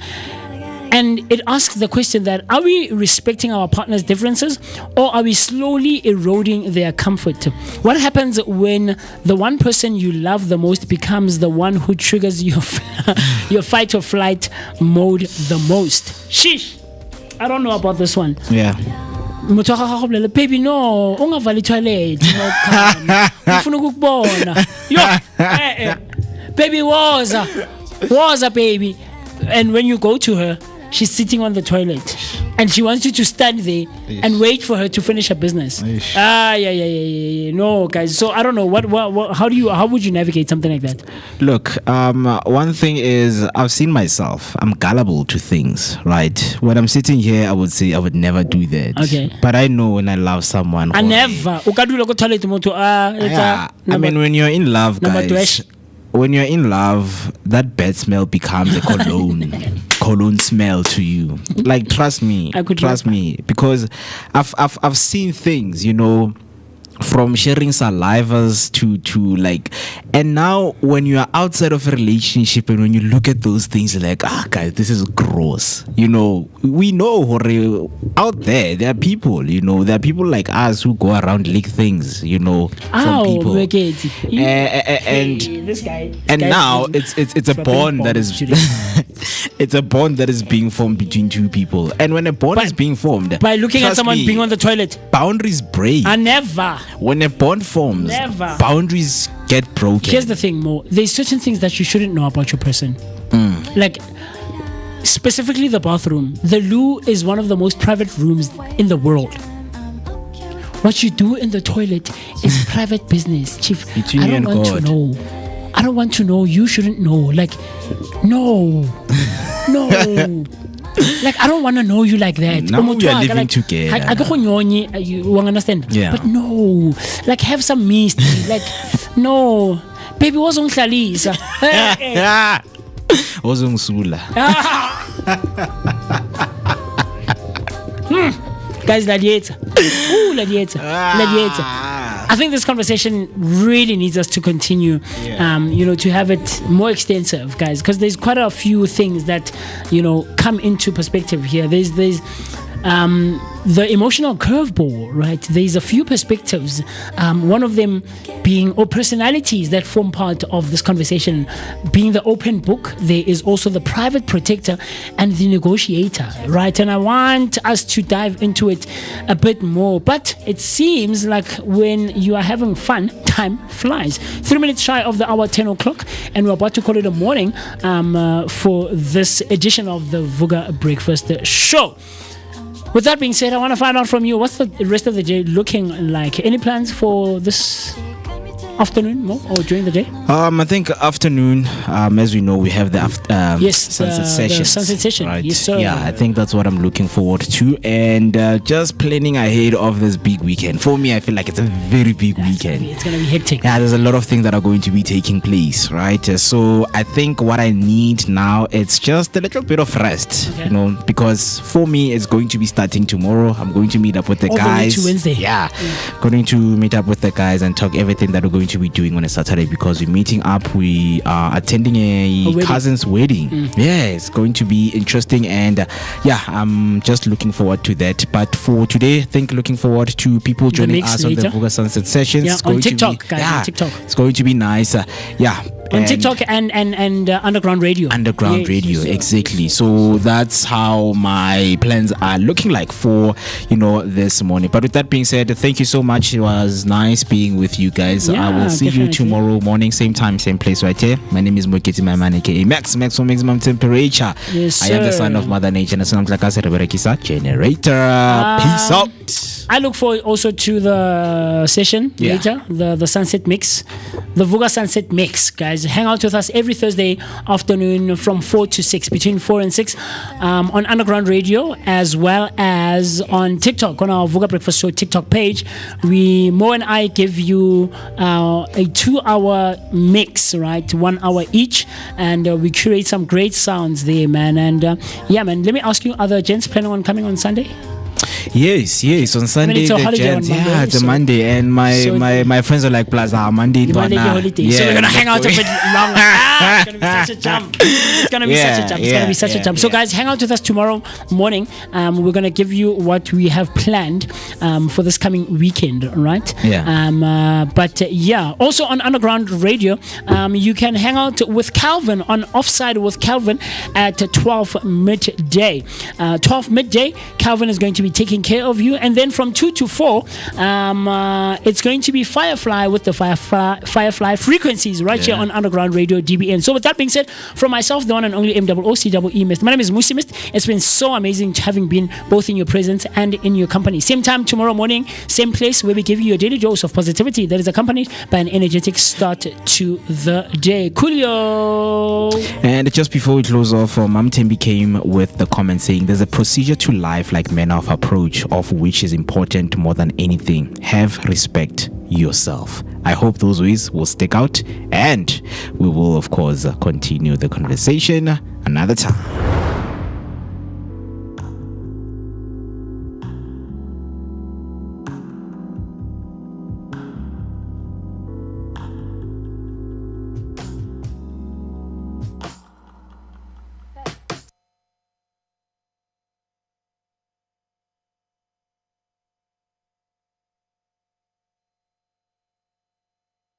And it asks the question that, are we respecting our partner's differences, or are we slowly eroding their comfort? What happens when the one person you love the most becomes the one who triggers your fight or flight mode the most? Sheesh. I don't know about this one. Yeah. Baby, no, ungavali toilet. Ufuna ukukubona. Yo, baby, waza, baby. And when you go to her, she's sitting on the toilet and she wants you to stand there and wait for her to finish her business. Yeah. No, guys. So I don't know how would you navigate something like that? Look, one thing is, I've seen myself. I'm gullible to things, right? When I'm sitting here, I would say I would never do that. Okay. But I know when I love someone. I never. Ukadula go toilet moto. Yeah. I mean, when you're in love, guys. When you're in love, that bad smell becomes a cologne smell to you. Like, trust me, because I've seen things, from sharing salivas to like, and now when you are outside of a relationship and when you look at those things, you're like, guys, this is gross. We know out there are people, there are people like us who go around lick things, from people. And this guy. And now it's a bond that is it's a bond that is being formed between two people. And when a bond is being formed by looking at someone being on the toilet, boundaries break. I never. When a bond forms, boundaries get broken. Here's the thing, Mo. There's certain things that you shouldn't know about your person. Like, specifically the bathroom. The loo is one of the most private rooms in the world. What you do in the toilet is private business, Chief. Between I you don't and want God. to know. I don't want to know. You shouldn't know. Like, no. Like, I don't want to know you like that. Now we are living together. You understand? Yeah. But no. Like, have some mystery. Like, no. Baby, what's on Khalisa? Ozungsula. Guys, Ladieta. Ooh, Ladieta. I think this conversation really needs us to continue, to have it more extensive, guys, because there's quite a few things that, come into perspective here. There's the emotional curveball, right? There's a few perspectives. One of them being, or personalities that form part of this conversation, being the open book. There is also the private protector and the negotiator, right? And I want us to dive into it a bit more. But it seems like when you are having fun, time flies. 3 minutes shy of the hour, 10 o'clock, and we're about to call it a morning for this edition of the Vooka Breakfast Show. With that being said, I want to find out from you, what's the rest of the day looking like? Any plans for this afternoon more or during the day? I think afternoon, as we know, we have the sunset session. The sunset session, right? Yes, sir. Yeah, I think that's what I'm looking forward to, and just planning ahead of this big weekend. For me, I feel like it's a very big weekend. It's going to be hectic. Yeah, there's a lot of things that are going to be taking place, right? So I think what I need now, it's just a little bit of rest, you know, because for me, it's going to be starting tomorrow. I'm going to meet up with the guys. To Wednesday. Yeah, going to meet up with the guys and talk everything that we're going to be doing on a Saturday, because we're meeting up. We are attending a cousin's wedding. Yeah, it's going to be interesting, and I'm just looking forward to that. But for today, I think looking forward to people joining us on the Vooka Sunset Sessions. Yeah, on TikTok, guys. On TikTok, it's going to be nice. On TikTok and Underground Radio. Underground Radio, exactly. So that's how my plans are looking like for, this morning. But with that being said, thank you so much. It was nice being with you guys. I will see you tomorrow morning, same time, same place, right here. My name is Moeketsi, my man, aka Max for maximum temperature. Yes, I am the son of Mother Nature, and sounds like I said, generator. Peace out. I look forward also to the session later, the sunset mix, the Vooka Sunset Mix, guys. Hang out with us every Thursday afternoon from 4 to 6, between 4 and 6 on Underground Radio, as well as on TikTok, on our Vooka Breakfast Show TikTok page. Mo and I give you a 2-hour mix, right? 1 hour each, and we create some great sounds there, man. And man, let me ask you, other gents planning on coming on Sunday? Yes. On Sunday, it's a holiday on Monday, it's a Monday, and my friends are like, Plaza Monday, holiday. So we're gonna hang out a bit longer. It's gonna be such a jump. It's gonna be such a jump. So guys, hang out with us tomorrow morning. We're gonna give you what we have planned for this coming weekend, right? Also on Underground Radio, you can hang out with Calvin on Offside with Calvin at 12 midday. 12 midday, Calvin is going to be taking care of you, and then from 2 to 4 it's going to be Firefly with the Firefly frequencies right here on Underground Radio DBN. So with that being said, from myself, the one and only MOOCEE Mist, my name is MooCee Mist. It's been so amazing having been both in your presence and in your company. Same time tomorrow morning, same place, where we give you a daily dose of positivity that is accompanied by an energetic start to the day. Coolio. And just before we close off, Mam Tembi came with the comment saying there's a procedure to life like manner of approach, of which is important more than anything. Have respect yourself. I hope those ways will stick out, and we will of course continue the conversation another time.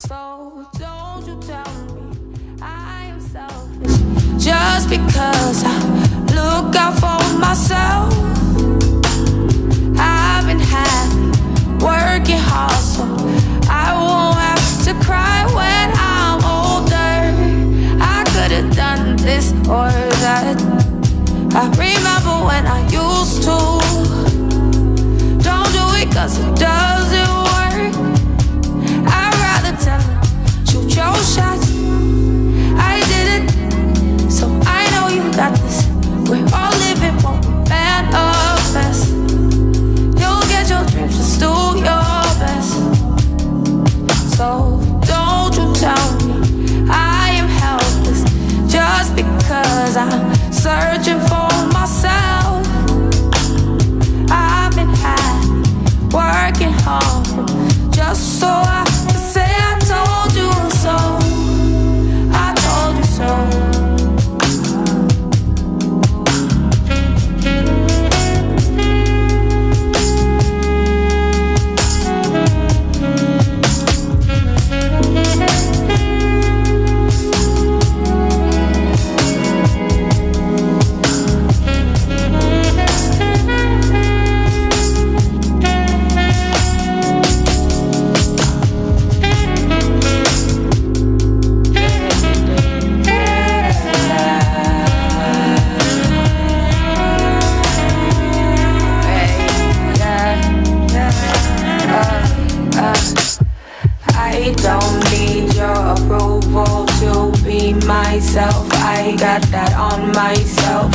So don't you tell me I am selfish just because I look out for myself. I've been happy, working hard, so I won't have to cry when I'm older. I could have done this or that. I remember when I used to. Don't do it 'cause it doesn't work. I'd rather tell her, shoot your shots. I did it, so I know you got this. We're all living what we manifest. You'll get your dreams, just do your best. So don't you tell me I am helpless just because I'm searching for myself. I've been happy, working hard, just so I can say I told you so. myself. I got that on myself.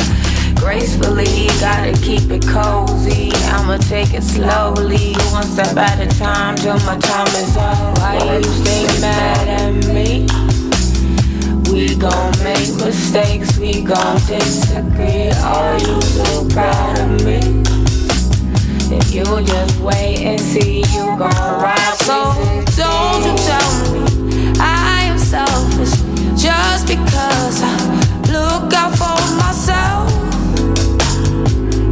Gracefully, gotta keep it cozy. I'ma take it slowly, one step at a time till my time is up. Why you stay mad at me? We gon' make mistakes, we gon' disagree. Are you so proud of me? If you just wait and see, you gon' ride. So don't you tell me I am selfish just because I look out for myself.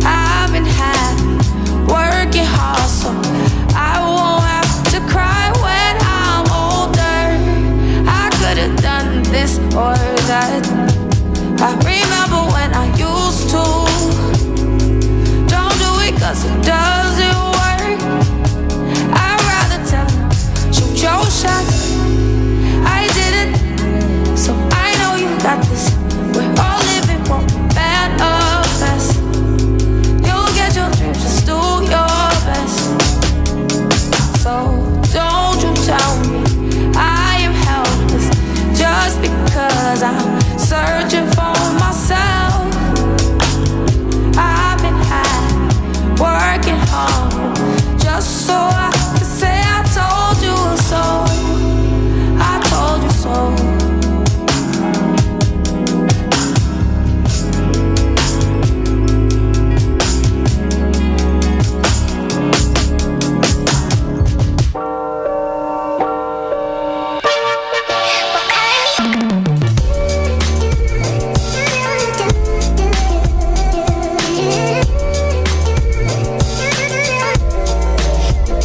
I've been happy, working hard, so I won't have to cry when I'm older. I could've done this or that. I remember when I used to. Don't do it 'cause it doesn't